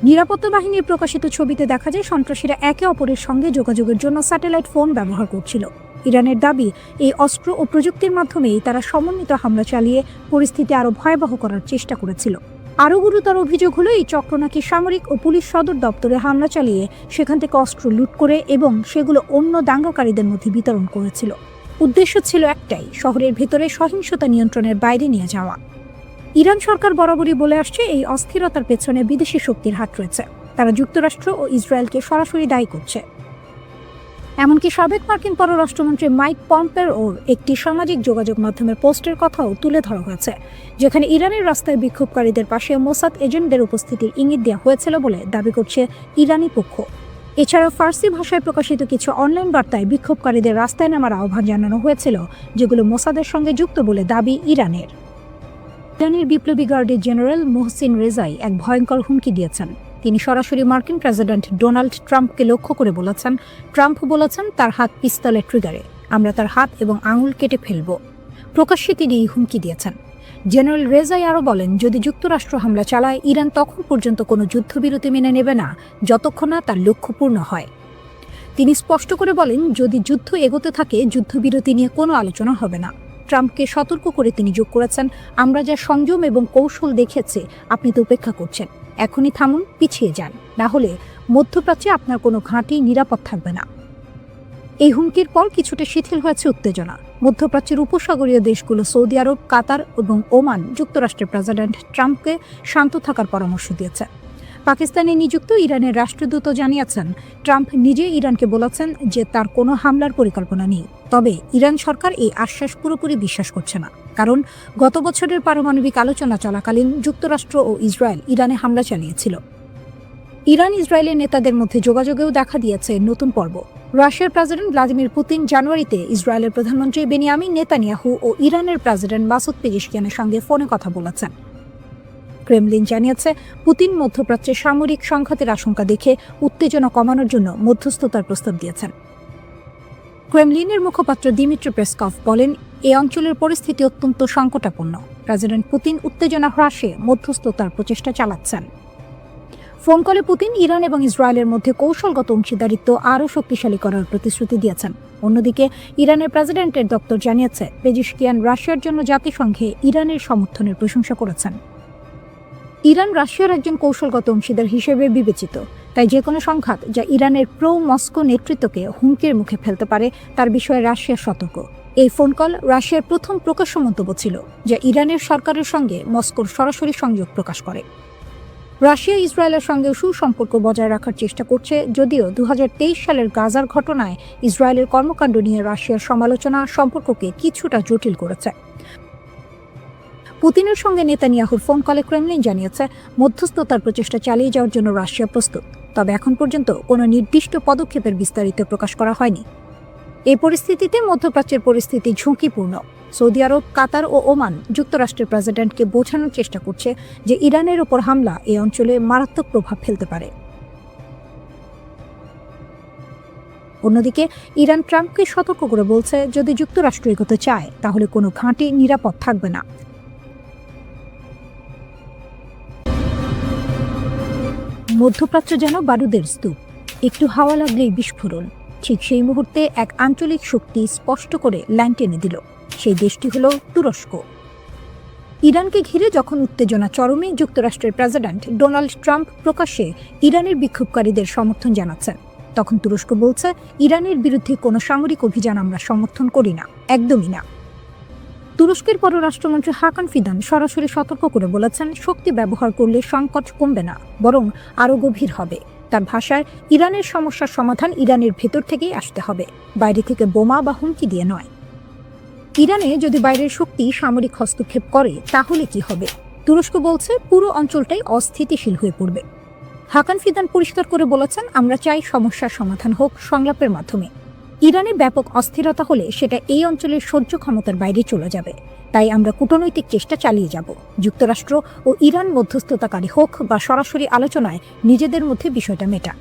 নিরাপত্তা বাহিনীর প্রকাশিত ছবিতে দেখা যায়, সন্ত্রাসীরা একে অপরের সঙ্গে যোগাযোগের জন্য স্যাটেলাইট ফোন ব্যবহার করছিল। ইরানের দাবি, এই অস্ত্র ও প্রযুক্তির মাধ্যমেই তারা সমন্বিত হামলা চালিয়ে পরিস্থিতি আরও ভয়াবহ করার চেষ্টা করেছিল। আরও গুরুতর অভিযোগ হলো, এই চক্র নাকি সামরিক ও পুলিশ সদর দপ্তরে হামলা চালিয়ে সেখান থেকে অস্ত্র লুট করে এবং সেগুলো অন্য দাঙ্গাকারীদের মধ্যে বিতরণ করেছিল। উদ্দেশ্য ছিল একটাই, শহরের ভেতরে সহিংসতা নিয়ন্ত্রণের বাইরে নিয়ে যাওয়া। ইরান সরকার বরাবরই বলে আসছে, এই অস্থিরতার পেছনে বিদেশি শক্তির হাত রয়েছে। তারা যুক্তরাষ্ট্র ও ইসরায়েলকে সরাসরি দায়ী করছে। এমনকি সাবেক মার্কিন পররাষ্ট্রমন্ত্রী মাইক পম্পেওর একটি সামাজিক যোগাযোগ মাধ্যমের পোস্টের কথাও তুলে ধরা হয়েছে, যেখানে ইরানের রাস্তায় বিক্ষোভকারীদের পাশে মোসাদ এজেন্টদের উপস্থিতির ইঙ্গিত দেওয়া হয়েছিল বলে দাবি করছে ইরানি পক্ষ। এছাড়াও ফার্সি ভাষায় প্রকাশিত কিছু অনলাইন বার্তায় বিক্ষোভকারীদের রাস্তায় নামার আহ্বান জানানো হয়েছিল, যেগুলো মোসাদের সঙ্গে যুক্ত বলে দাবি ইরানের। ইরানের বিপ্লবী গার্ডের জেনারেল মোহসিন রেজাই এক ভয়ঙ্কর হুমকি দিয়েছেন। তিনি সরাসরি মার্কিন প্রেসিডেন্ট ডোনাল্ড ট্রাম্পকে লক্ষ্য করে বলেছেন, ট্রাম্প বলেছেন তার হাত পিস্তলের ট্রিগারে, আমরা তার হাত এবং আঙুল কেটে ফেলব। প্রকাশ্যে তিনি এই হুমকি দিয়েছেন। জেনারেল রেজাই আরও বলেন, যদি যুক্তরাষ্ট্র হামলা চালায় ইরান তখন পর্যন্ত কোনো যুদ্ধবিরতি মেনে নেবে না যতক্ষণ না তার লক্ষ্য পূর্ণ হয়। তিনি স্পষ্ট করে বলেন, যদি যুদ্ধ এগোতে থাকে যুদ্ধবিরতি নিয়ে কোনো আলোচনা হবে না। ট্রাম্পকে সতর্ক করে তিনি যোগ করেছেন, আমরা যা সংযম এবং কৌশল দেখেছি আপনি তো উপেক্ষা করছেন, এখনই থামুন, পিছিয়ে যান, না হলে মধ্যপ্রাচ্যে আপনার কোনো ঘাঁটি নিরাপদ থাকবে না। এই হুমকির পর কিছুটা শিথিল হয়েছে উত্তেজনা। মধ্যপ্রাচ্যের উপসাগরীয় দেশগুলো সৌদি আরব, কাতার এবং ওমান যুক্তরাষ্ট্রের প্রেসিডেন্ট ট্রাম্পকে শান্ত থাকার পরামর্শ দিয়েছে। পাকিস্তানে নিযুক্ত ইরানের রাষ্ট্রদূত জানিয়েছেন, ট্রাম্প নিজে ইরানকে বলেছেন যে তার কোনো হামলার পরিকল্পনা নেই। তবে ইরান সরকার এই আশ্বাস পুরোপুরি বিশ্বাস করছে না, কারণ গত বছরের পারমাণবিক আলোচনা চলাকালীন যুক্তরাষ্ট্র ও ইসরায়েল ইরানে হামলা চালিয়েছিল। ইরান ইসরায়েলের নেতাদের মধ্যে যোগাযোগেও দেখা দিয়েছে নতুন পর্ব। রাশিয়ার প্রেসিডেন্ট ভ্লাদিমির পুতিন জানুয়ারিতে ইসরায়েলের প্রধানমন্ত্রী বেনিয়ামিন নেতানিয়াহু ও ইরানের প্রেসিডেন্ট মাসুদ পেজেশকিয়ানের সঙ্গে ফোনে কথা বলেছেন। ক্রেমলিন জানিয়েছে, পুতিন মধ্যপ্রাচ্যে সামরিক সংঘাতের আশঙ্কা দেখে উত্তেজনা কমানোর জন্য মধ্যস্থতার প্রস্তাব দিয়েছেন। ক্রেমলিনের মুখপাত্র দিমিত্রি পেসকভ বলেন, এই অঞ্চলের পরিস্থিতি অত্যন্ত সংকটাপন্ন। প্রেসিডেন্ট পুতিন উত্তেজনা হ্রাসে মধ্যস্থতার প্রচেষ্টা চালাচ্ছেন। ফোন কলে পুতিন ইরান এবং ইসরায়েলের মধ্যে কৌশলগত অংশীদারিত্ব আরও শক্তিশালী করার প্রতিশ্রুতি দিয়েছেন। অন্যদিকে ইরানের প্রেসিডেন্টের দপ্তর জানিয়েছে, পেজেশকিয়ান রাশিয়ার জন্য জাতিসংঘে ইরানের সমর্থনের প্রশংসা করেছেন। ইরান রাশিয়ার একজন কৌশলগত অংশীদার হিসেবে বিবেচিত, তাই যে কোনো সংঘাত যা ইরানের প্রো মস্কো নেতৃত্বকে হুমকির মুখে ফেলতে পারে তার বিষয়ে রাশিয়া সতর্ক। এই ফোন কল রাশিয়ার প্রথম প্রকাশ্য মন্তব্য ছিল, যা ইরানের সরকারের সঙ্গে মস্কোর সরাসরি সংযোগ প্রকাশ করে। রাশিয়া ইসরায়েলের সঙ্গে সুসম্পর্ক বজায় রাখার চেষ্টা করছে, যদিও 2023 সালের গাজার ঘটনায় ইসরায়েলের কর্মকাণ্ড নিয়ে রাশিয়ার সমালোচনা সম্পর্ককে কিছুটা জটিল করেছে। পুতিনের সঙ্গে নেতানিয়াহুর ফোন কলে ক্রেমলিন জানিয়েছে, মধ্যস্থতার প্রচেষ্টা চালিয়ে যাওয়ার জন্য রাশিয়া প্রস্তুত, তবে এখন পর্যন্ত কোনো নির্দিষ্ট পদক্ষেপের বিস্তারিত প্রকাশ করা হয়নি। এই পরিস্থিতিতে মধ্যপ্রাচ্যের পরিস্থিতি ঝুঁকিপূর্ণ। সৌদি আরব, কাতার ও ওমান যুক্তরাষ্ট্রের প্রেসিডেন্টকে বোঝানোর চেষ্টা করছে যে ইরানের ওপর হামলা এই অঞ্চলে মারাত্মক প্রভাব ফেলতে পারে। অন্যদিকে ইরান ট্রাম্পকে সতর্ক করে বলছে, যদি যুক্তরাষ্ট্র এগোতে চায় তাহলে কোনো ঘাঁটি নিরাপদ থাকবে না। মধ্যপ্রাচ্য যেন বারুদের স্তূপ, একটু হাওয়া লাগলেই বিস্ফোরণ। ঠিক সেই মুহূর্তে এক আঞ্চলিক শক্তি স্পষ্ট করে লাইন টেনে দিল। সেই দেশটি হল তুরস্ক। ইরানকে ঘিরে যখন উত্তেজনা চরমে, যুক্তরাষ্ট্রের প্রেসিডেন্ট ডোনাল্ড ট্রাম্প প্রকাশ্যে ইরানের বিক্ষোভকারীদের সমর্থন জানাচ্ছেন, তখন তুরস্ক বলছে, ইরানের বিরুদ্ধে কোনো সামরিক অভিযান আমরা সমর্থন করি না, একদমই না। তুরস্কের পররাষ্ট্রমন্ত্রী হাকান ফিদান সরাসরি সতর্ক করে বলেছেন, শক্তি ব্যবহার করলে সংকট কমবে না, বরং আরও গভীর হবে। তার ভাষায়, ইরানের সমস্যার সমাধান ইরানের ভেতর থেকেই আসতে হবে, বাইরে থেকে বোমা বা হুমকি দিয়ে নয়। ইরানে যদি বাইরের শক্তি সামরিক হস্তক্ষেপ করে তাহলে কি হবে? তুরস্ক বলছে, পুরো অঞ্চলটাই অস্থিতিশীল হয়ে পড়বে। হাকান ফিদান পরিষ্কার করে বলেছেন, আমরা চাই সমস্যার সমাধান হোক সংলাপের মাধ্যমে। ইরানে ব্যাপক অস্থিরতা হলে সেটা এই অঞ্চলের সহ্য ক্ষমতার বাইরে চলে যাবে, তাই আমরা কূটনৈতিক চেষ্টা চালিয়ে যাব। যুক্তরাষ্ট্র ও ইরান মধ্যস্থতাকারী হোক বা সরাসরি আলোচনায় নিজেদের মধ্যে বিষয়টা মেটা।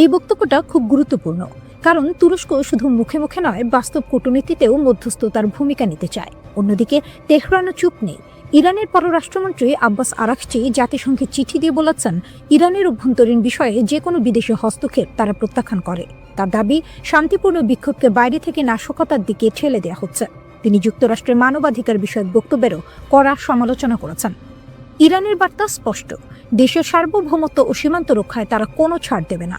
এই বক্তব্যটা খুব গুরুত্বপূর্ণ, কারণ তুরস্ক শুধু মুখে মুখে নয়, বাস্তব কূটনীতিতেও মধ্যস্থতার ভূমিকা নিতে চায়। অন্যদিকে তেহরানও চুপ নেই। ইরানের পররাষ্ট্রমন্ত্রী আব্বাস আরাকচি জাতিসংঘে চিঠি দিয়ে বলেছেন, ইরানের অভ্যন্তরীণ বিষয়ে যে কোনো বিদেশি হস্তক্ষেপ তারা প্রত্যাখ্যান করে। তার দাবি, শান্তিপূর্ণ বিক্ষোভকে বাইরে থেকে নাশকতার দিকে ঠেলে দেওয়া হচ্ছে। তিনি যুক্তরাষ্ট্রের মানবাধিকার বিষয়ক বক্তব্যেরও কড়া সমালোচনা করেছেন। ইরানের বার্তা স্পষ্ট, দেশের সার্বভৌমত্ব ও সীমান্ত রক্ষায় তারা কোনো ছাড় দেবে না।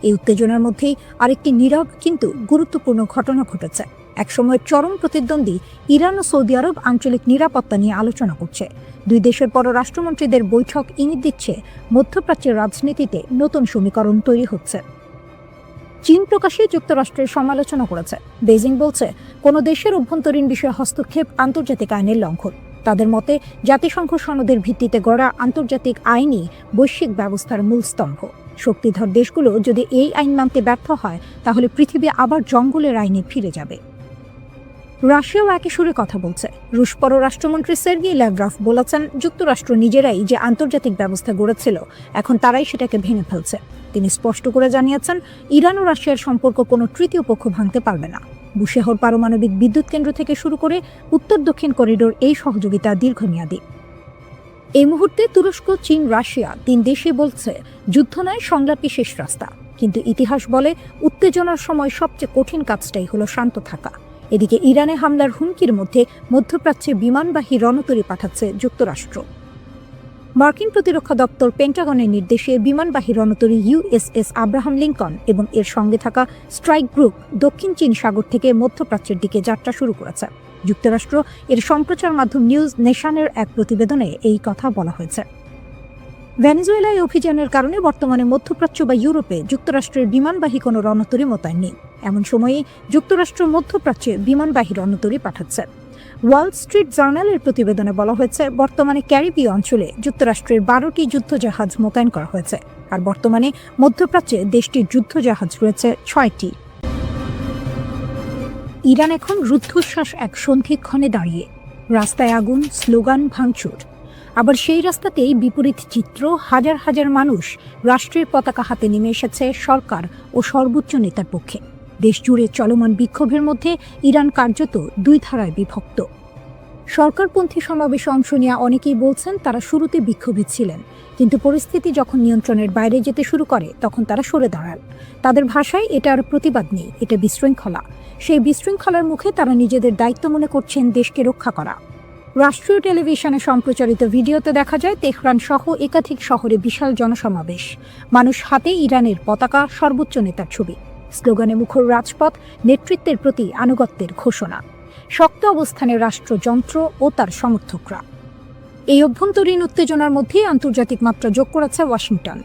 এই উত্তেজনার মধ্যেই আরেকটি নীরব কিন্তু গুরুত্বপূর্ণ ঘটনা ঘটেছে। একসময়ের চরম প্রতিদ্বন্দ্বী ইরান ও সৌদি আরব আঞ্চলিক নিরাপত্তা নিয়ে আলোচনা করছে। দুই দেশের পররাষ্ট্রমন্ত্রীদের বৈঠক ইঙ্গিত দিচ্ছে, মধ্যপ্রাচ্যের রাজনীতিতে নতুন সমীকরণ তৈরি হচ্ছে। চীন প্রকাশ্যে যুক্তরাষ্ট্রের সমালোচনা করেছে। বেজিং বলছে, কোনো দেশের অভ্যন্তরীণ বিষয়ে হস্তক্ষেপ আন্তর্জাতিক আইনের লঙ্ঘন। তাদের মতে, জাতিসংঘ সনদের ভিত্তিতে গড়া আন্তর্জাতিক আইনই বৈশ্বিক ব্যবস্থার মূল স্তম্ভ। শক্তিধর দেশগুলো যদি এই আইন মানতে ব্যর্থ হয়, তাহলে পৃথিবী আবার জঙ্গলের আইনে ফিরে যাবে। রাশিয়াও একই সুরে কথা বলছে। রুশ পররাষ্ট্রমন্ত্রী সের্গেই ল্যাভরভ বলেছেন, যুক্তরাষ্ট্র নিজেরাই যে আন্তর্জাতিক ব্যবস্থা গড়েছিল এখন তারাই সেটাকে ভেঙে ফেলছে। তিনি স্পষ্ট করে জানিয়েছেন, ইরান ও রাশিয়ার সম্পর্ক কোনো তৃতীয় পক্ষ ভাঙতে পারবে না। বুশেহর পারমাণবিক বিদ্যুৎ কেন্দ্র থেকে শুরু করে উত্তর দক্ষিণ করিডোর এই সহযোগিতা দীর্ঘমেয়াদী। এই মুহূর্তে তুরস্ক, চীন, রাশিয়া 3 দেশই বলছে যুদ্ধ নয়, সংলাপই শেষ রাস্তা। কিন্তু ইতিহাস বলে উত্তেজনার সময় সবচেয়ে কঠিন কাজটাই হলো শান্ত থাকা। এদিকে ইরানে হামলার হুমকির মধ্যে মধ্যপ্রাচ্যে বিমানবাহী রণতরী পাঠাচ্ছে যুক্তরাষ্ট্র। মার্কিন প্রতিরক্ষা দপ্তর পেন্টাগনের নির্দেশে বিমানবাহী রণতরী USS আব্রাহাম লিঙ্কন এবং এর সঙ্গে থাকা স্ট্রাইক গ্রুপ দক্ষিণ চীন সাগর থেকে মধ্যপ্রাচ্যের দিকে যাত্রা শুরু করেছে। যুক্তরাষ্ট্র এর সম্প্রচার মাধ্যম নিউজ নেশনের এক প্রতিবেদনে এই কথা বলা হয়েছে। ভেনেজুয়েলায় অভিযানের কারণে বর্তমানে মধ্যপ্রাচ্য বা ইউরোপে যুক্তরাষ্ট্রের বিমানবাহী কোনো রণতরী মোতায়েন নেই। এমন সময়েই যুক্তরাষ্ট্র মধ্যপ্রাচ্যে বিমানবাহী রণতরী পাঠাচ্ছে। ওয়াল স্ট্রিট জার্নালের প্রতিবেদনে বলা হয়েছে, বর্তমানে ক্যারিবীয় অঞ্চলে যুক্তরাষ্ট্রের 12টি যুদ্ধজাহাজ মোতায়েন করা হয়েছে, আর বর্তমানে মধ্যপ্রাচ্যে দেশটির যুদ্ধজাহাজ রয়েছে 6টি। ইরান এখন রুদ্ধশ্বাস এক সন্ধিক্ষণে দাঁড়িয়ে। রাস্তায় আগুন, স্লোগান, ভাঙচুর। আবার সেই রাস্তাতেই বিপরীত চিত্র, হাজার হাজার মানুষ রাষ্ট্রের পতাকা হাতে নেমে এসেছে সরকার ও সর্বোচ্চ নেতার পক্ষে। দেশ জুড়ে চলমান বিক্ষোভের মধ্যে ইরান কার্যত 2 ধারায় বিভক্ত। সরকারপন্থী সমাবেশে অংশ নেওয়া অনেকেই বলছেন তারা শুরুতে বিক্ষোভী ছিলেন, কিন্তু পরিস্থিতি যখন নিয়ন্ত্রণের বাইরে যেতে শুরু করে তখন তারা সরে দাঁড়ান। তাদের ভাষায় এটা আর প্রতিবাদ নেই, এটা বিশৃঙ্খলা। সেই বিশৃঙ্খলার মুখে তারা নিজেদের দায়িত্ব মনে করছেন দেশকে রক্ষা করা। রাষ্ট্রীয় টেলিভিশনে সম্প্রচারিত ভিডিওতে দেখা যায় তেহরান সহ একাধিক শহরে বিশাল জনসমাবেশ, মানুষ হাতে ইরানের পতাকা, সর্বোচ্চ নেতার ছবি, স্লোগানে মুখর রাজপথ, নেতৃত্বের প্রতি আনুগত্যের ঘোষণা। শক্ত অবস্থানে রাষ্ট্রযন্ত্র ও তার সমর্থকরা। এই অভ্যন্তরীণ উত্তেজনার মধ্যে আন্তর্জাতিক মাত্রা যোগ করেছে ওয়াশিংটন।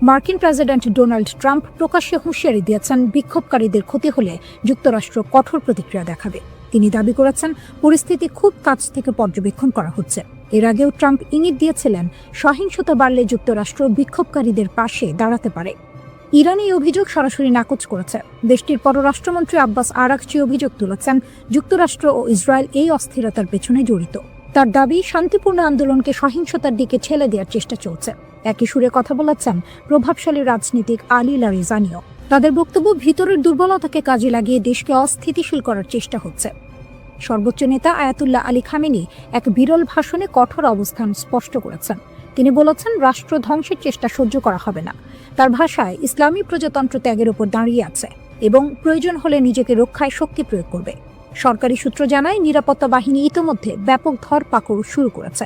মার্কিন প্রেসিডেন্ট ডোনাল্ড ট্রাম্প প্রকাশ্যে হুঁশিয়ারি দিয়েছেন, বিক্ষোভকারীদের ক্ষতি হলে যুক্তরাষ্ট্র কঠোর প্রতিক্রিয়া দেখাবে। তিনি দাবি করেছেন, পরিস্থিতি খুব কাছ থেকে পর্যবেক্ষণ করা হচ্ছে। এর আগেও ট্রাম্প ইঙ্গিত দিয়েছিলেন, সহিংসতা বাড়লে যুক্তরাষ্ট্র বিক্ষোভকারীদের পাশে দাঁড়াতে পারে। ইরান এই অভিযোগ সরাসরি নাকচ করেছে। দেশটির পররাষ্ট্রমন্ত্রী আব্বাস আরাকচি অভিযোগ তুলেছেন, যুক্তরাষ্ট্র ও ইসরায়েল এই অস্থিরতার পেছনে জড়িত। তার দাবি, শান্তিপূর্ণ আন্দোলনকে সহিংসতার দিকে ঠেলে দেওয়ার চেষ্টা চলছে। একই সুরে কথা বলেছেন প্রভাবশালী রাজনীতিক আলী লারিজানিও। তাদের বক্তব্য, ভিতরের দুর্বলতাকে কাজে লাগিয়ে দেশকে অস্থিতিশীল করার চেষ্টা হচ্ছে। সর্বোচ্চ নেতা আয়াতুল্লাহ আলী খামেনি এক বিরল ভাষণে কঠোর অবস্থান স্পষ্ট করেছেন। তিনি বলেছেন, রাষ্ট্র ধ্বংসের চেষ্টা সহ্য করা হবে না। তার ভাষায়, ইসলামী প্রজাতন্ত্র ত্যাগের উপর দাঁড়িয়ে আছে এবং প্রয়োজন হলে নিজেকে রক্ষায় শক্তি প্রয়োগ করবে। সরকারি সূত্র জানায়, নিরাপত্তা বাহিনী ইতোমধ্যে ব্যাপক ধরপাকড় শুরু করেছে।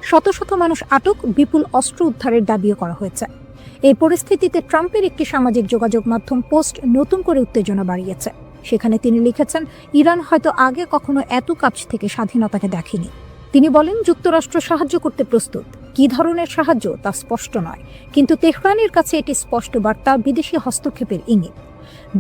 শত শত মানুষ আটক, বিপুল অস্ত্র উদ্ধারের দাবিও করা হয়েছে। এই পরিস্থিতিতে ট্রাম্পের একটি সামাজিক যোগাযোগ মাধ্যম পোস্ট নতুন করে উত্তেজনা বাড়িয়েছে। সেখানে তিনি লিখেছেন, ইরান হয়তো আগে কখনো এত কাছ থেকে স্বাধীনতাকে দেখেনি। তিনি বলেন, যুক্তরাষ্ট্র সাহায্য করতে প্রস্তুত। কী ধরনের সাহায্য তা স্পষ্ট নয়, কিন্তু তেহরানের কাছে এটি স্পষ্ট বার্তা, বিদেশি হস্তক্ষেপের ইঙ্গিত।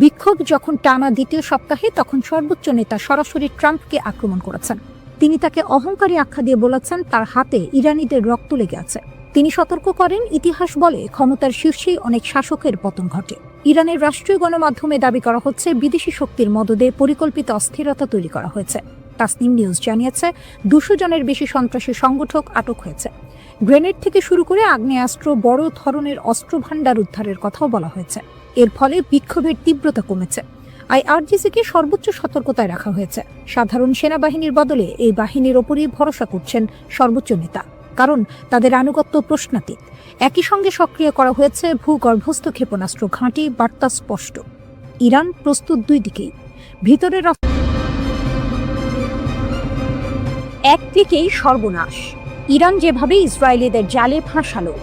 বিক্ষোভ যখন টানা 2য় সপ্তাহে, তখন সর্বোচ্চ নেতা সরাসরি ট্রাম্পকে আক্রমণ করেছেন। তিনি তাকে অহংকারী আখ্যা দিয়ে বলেছেন, তার হাতে ইরানিদের রক্ত লেগে আছে। তিনি সতর্ক করেন, ইতিহাস বলে ক্ষমতার শীর্ষেই অনেক শাসকের পতন ঘটে। ইরানের রাষ্ট্রীয় গণমাধ্যমে দাবি করা হচ্ছে, বিদেশি শক্তির মদদে পরিকল্পিত অস্থিরতা তৈরি করা হয়েছে। তাসনিম নিউজ জানিয়েছে, 200 জনের বেশি সন্ত্রাসী সংগঠক আটক হয়েছে। গ্রেনেড থেকে শুরু করে আগ্নেয়াস্ত্র, বড় ধরনের অস্ত্রভাণ্ডার উদ্ধারের কথাও বলা হয়েছে। এর ফলে বিক্ষোভের তীব্রতা কমেছে। IRGC-কে সর্বোচ্চ সতর্কতায় রাখা হয়েছে। সাধারণ সেনাবাহিনীর বদলে এই বাহিনীর ওপরই ভরসা করছেন সর্বোচ্চ নেতা, কারণ তাদের আনুগত্য প্রশ্নাতীত। একই সঙ্গে সক্রিয় করা হয়েছে ভূগর্ভস্থ ক্ষেপণাস্ত্র ঘাঁটি। বার্তা স্পষ্ট, ইরান প্রস্তুত 2 দিকেই। ভিতরের এক দিকেই সর্বনাশ। ইরান যেভাবে ইসরায়েলিদের জালে ফাঁসালো,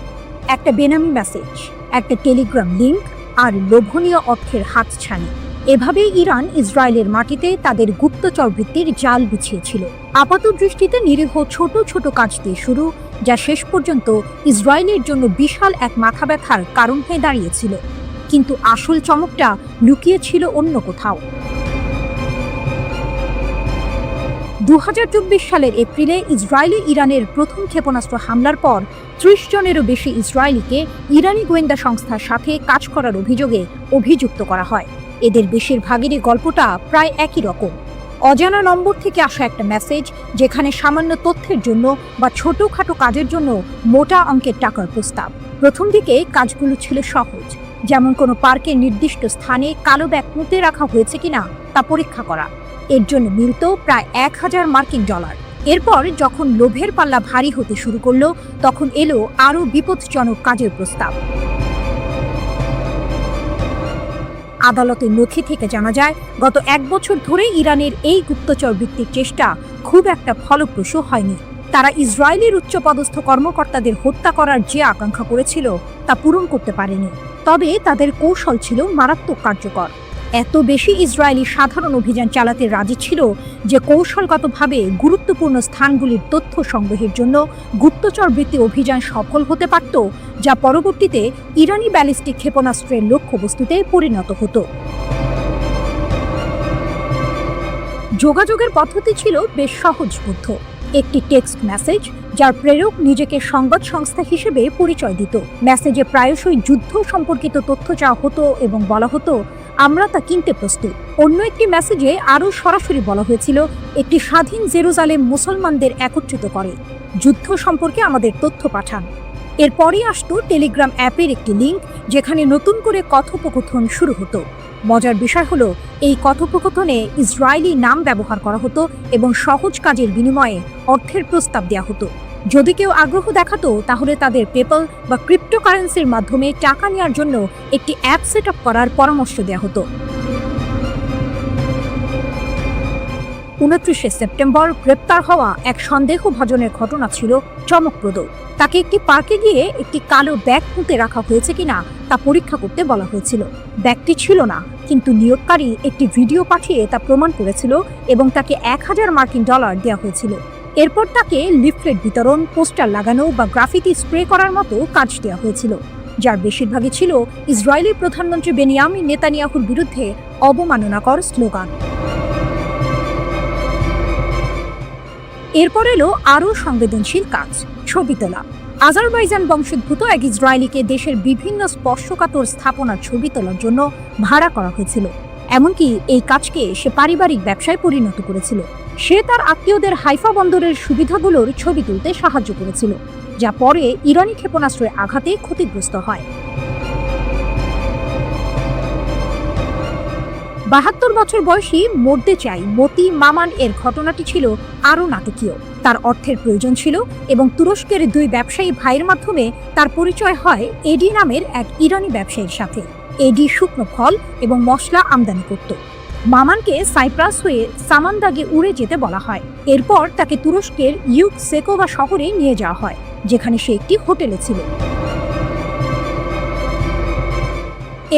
একটা বেনামি মেসেজ, একটা টেলিগ্রাম লিঙ্ক আর লোভনীয় অর্থের হাতছানি, এভাবেই ইরান ইসরায়েলের মাটিতে তাদের গুপ্তচর বৃত্তির জাল বিছিয়েছিল। আপাত দৃষ্টিতে নিরীহ ছোট ছোট কাজ দিয়ে শুরু, যা শেষ পর্যন্ত ইসরায়েলের জন্য বিশাল এক মাথা ব্যথার কারণ হয়ে দাঁড়িয়েছিল। কিন্তু আসল চমকটা লুকিয়ে ছিল অন্য কোথাও। 2024 সালের এপ্রিলে ইসরায়েলে ইরানের প্রথম ক্ষেপণাস্ত্র হামলার পর 30 জনেরও বেশি ইসরায়েলিকে ইরানি গোয়েন্দা সংস্থার সাথে কাজ করার অভিযোগে অভিযুক্ত করা হয়। এদের বেশিরভাগেরই গল্পটা প্রায় একই রকম। অজানা নম্বর থেকে আসা একটা মেসেজ, যেখানে সামান্য তথ্যের জন্য বা ছোটখাটো কাজের জন্য মোটা অঙ্কের টাকার প্রস্তাব। প্রথম দিকে কাজগুলো ছিল সহজ, যেমন কোনো পার্কের নির্দিষ্ট স্থানে কালো ব্যাগ পুঁতে রাখা হয়েছে কিনা তা পরীক্ষা করা। এর জন্য মিলত প্রায় $1000। এরপর যখন লোভের পাল্লা ভারী হতে শুরু করলো, তখন এলো আরও বিপজ্জনক কাজের প্রস্তাব। আদালতের নথি থেকে জানা যায়, গত 1 বছর ধরে ইরানের এই গুপ্তচর বৃত্তির চেষ্টা খুব একটা ফলপ্রসূ হয়নি। তারা ইসরায়েলের উচ্চপদস্থ কর্মকর্তাদের হত্যা করার যে আকাঙ্ক্ষা করেছিল তা পূরণ করতে পারেনি। তবে তাদের কৌশল ছিল মারাত্মক কার্যকর। এত বেশি ইসরায়েলি সাধারণ অভিযান চালাতে রাজি ছিল যে কৌশলগতভাবে গুরুত্বপূর্ণ স্থানগুলির তথ্য সংগ্রহের জন্য গুপ্তচর বৃত্তি অভিযান সফল হতে পারত, যা পরবর্তীতে ইরানি ব্যালিস্টিক ক্ষেপণাস্ত্রের লক্ষ্যবস্তুতে পরিণত হতো। যোগাযোগের পদ্ধতি ছিল বেশ সহজবোধ্য। একটি টেক্সট মেসেজ, যার প্রেরক নিজেকে সংবাদ সংস্থা হিসেবে পরিচয় দিত। মেসেজে প্রায়শই যুদ্ধ সম্পর্কিত তথ্য চাওয়া হতো এবং বলা হতো, আমরা তা কিনতে প্রস্তুত। অন্য একটি মেসেজে আরও সরাসরি বলা হয়েছিল, একটি স্বাধীন জেরুজালেম মুসলমানদের একত্রিত করে, যুদ্ধ সম্পর্কে আমাদের তথ্য পাঠান। এরপরই আসতো টেলিগ্রাম অ্যাপের একটি লিঙ্ক, যেখানে নতুন করে কথোপকথন শুরু হতো। মজার বিষয় হলো, এই কথোপকথনে ইসরায়েলি নাম ব্যবহার করা হতো এবং সহজ কাজের বিনিময়ে অর্থের প্রস্তাব দেওয়া হতো। যদি কেউ আগ্রহ দেখাতো, তাহলে তাদের পেপ্যাল বা ক্রিপ্টোকারেন্সির মাধ্যমে টাকা নেওয়ার জন্য একটি অ্যাপ সেট আপ করার পরামর্শ দেওয়া হতো। 29 সেপ্টেম্বর গ্রেপ্তার হওয়া এক সন্দেহভাজনের ঘটনা ছিল চমকপ্রদ। তাকে একটি পার্কে গিয়ে একটি কালো ব্যাগ পুঁতে রাখা হয়েছে কিনা তা পরীক্ষা করতে বলা হয়েছিল। ব্যাগটি ছিল না, কিন্তু নিয়োগকারী একটি ভিডিও পাঠিয়ে তা প্রমাণ করেছিল এবং তাকে $1000 দেওয়া হয়েছিল। এরপর তাকে লিফলেট বিতরণ, পোস্টার লাগানো বা গ্রাফিতি স্প্রে করার মতো কাজ দেওয়া হয়েছিল, যার বেশিরভাগই ছিল ইসরায়েলি প্রধানমন্ত্রী বেনিয়ামিন নেতানিয়াহুর বিরুদ্ধে অবমাননাকর স্লোগান। এরপর এলো আরও সংবেদনশীল কাজ, ছবি তোলা। আজারবাইজান বংশোদ্ভূত এক ইসরায়েলিকে দেশের বিভিন্ন স্পর্শকাতর স্থাপনার ছবি তোলার জন্য ভাড়া করা হয়েছিল। এমনকি এই কাজকে সে পারিবারিক ব্যবসায় পরিণত করেছিল। সে তার আত্মীয়দের হাইফা বন্দরের সুবিধাগুলোর ছবি তুলতে সাহায্য করেছিল, যা পরে ইরানি ক্ষেপণাস্ত্রের আঘাতে ক্ষতিগ্রস্ত হয়। 72 বছর বয়সী মরতে চাই মতি মামান এর ঘটনাটি ছিল আরও নাটকীয়। তার অর্থের প্রয়োজন ছিল এবং তুরস্কের 2 ব্যবসায়ী ভাইয়ের মাধ্যমে তার পরিচয় হয় এডি নামের এক ইরানি ব্যবসায়ীর সাথে। এডি শুকনো ফল এবং মশলা আমদানি করত। মামানকে সাইপ্রাস হয়ে সামান্দাগে উড়ে যেতে বলা হয়। এরপর তাকে তুরস্কের ইউকসেকোভা শহরে নিয়ে যাওয়া হয়, যেখানে সে একটি হোটেলে ছিল।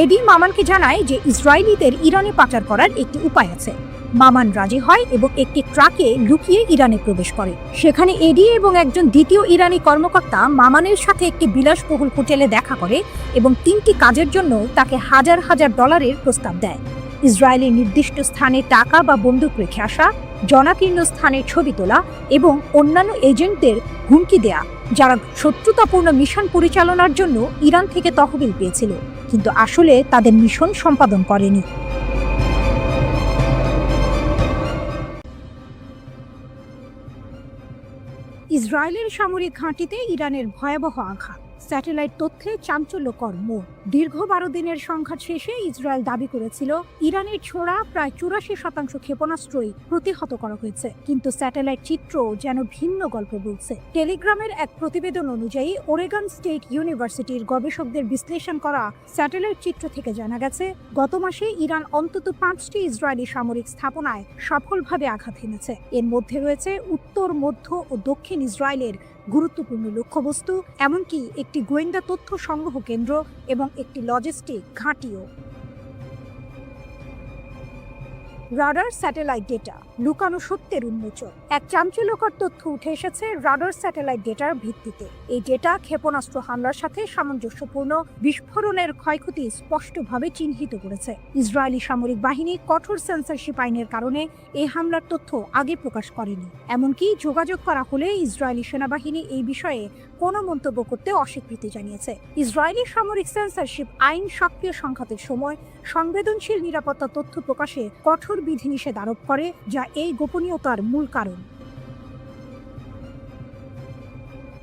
এডি মামানকে জানায় যে ইসরায়েলিদের ইরানে পাচার করার একটি উপায় আছে। মামান রাজি হয় এবং একটি ট্রাকে লুকিয়ে ইরানে প্রবেশ করে। সেখানে এডি এবং একজন দ্বিতীয় ইরানি কর্মকর্তা মামানের সাথে একটি বিলাসবহুল হোটেলে দেখা করে এবং 3টি কাজের জন্য তাকে $1000 প্রস্তাব দেয়। ইসরায়েলের নির্দিষ্ট স্থানে টাকা বা বন্দুক রেখে আসা, জনাকীর্ণ স্থানের ছবি তোলা এবং অন্যান্য এজেন্টদের হুমকি দেয়া, যারা শত্রুতাপূর্ণ মিশন পরিচালনার জন্য ইরান থেকে তহবিল পেয়েছিল, কিন্তু আসলে তাদের মিশন সম্পাদন করেনি। ইসরায়েলের সামরিক ঘাঁটিতে ইরানের ভয়াবহ আঘাত, স্যাটেলাইট তথ্যে চাঞ্চল্যকর মোড়। দীর্ঘ 12 দিনের সংঘাত শেষে ইসরায়েল দাবি করেছিল ইরানের ছোড়া প্রায় 84% ক্ষেপণাস্ত্রই প্রতিহত করা হয়েছে, কিন্তু স্যাটেলাইট চিত্র যেন ভিন্ন গল্প বলছে। টেলিগ্রামের এক প্রতিবেদন অনুযায়ী ওরেগন স্টেট ইউনিভার্সিটির গবেষকদের বিশ্লেষণ করা স্যাটেলাইট চিত্র থেকে জানা গেছে, গত মাসে ইরান অন্তত 5টি ইসরায়েলি সামরিক স্থাপনায় সফলভাবে আঘাত হেনেছে। এর মধ্যে রয়েছে উত্তর, মধ্য ও দক্ষিণ ইসরায়েলের গুরুত্বপূর্ণ লক্ষ্যবস্তু, এমনকি একটি গোয়েন্দা তথ্য সংগ্রহ কেন্দ্র এবং একটি লজিস্টিক ঘাঁটিও। রাডার স্যাটেলাইট ডেটা, লুকানো সত্যের উন্মোচন। এক চাঞ্চল্যকর তথ্য উঠে এসেছে রাডার স্যাটেলাইট ডেটার ভিত্তিতে। এই ডেটা ক্ষেপণাস্ত্র হামলার সাথে সামঞ্জস্যপূর্ণ বিস্ফোরণের ক্ষয়ক্ষতি স্পষ্টভাবে চিহ্নিত করেছে। ইসরায়েলি সামরিক বাহিনী কঠোর সেন্সরশিপ আইনের কারণে এই হামলার তথ্য আগে প্রকাশ করেনি। এমনকি যোগাযোগ করা হলে ইসরায়েলি সেনাবাহিনী এই বিষয়ে কোনো মন্তব্য করতে অস্বীকৃতি জানিয়েছে। ইসরায়েলি সামরিক সেন্সরশিপ আইন সক্রিয় সংঘাতের সময় সংবেদনশীল নিরাপত্তা তথ্য প্রকাশে কঠোর বিধিনিষেধ আরোপ করে, যা এই গোপনীয়তার মূল কারণ।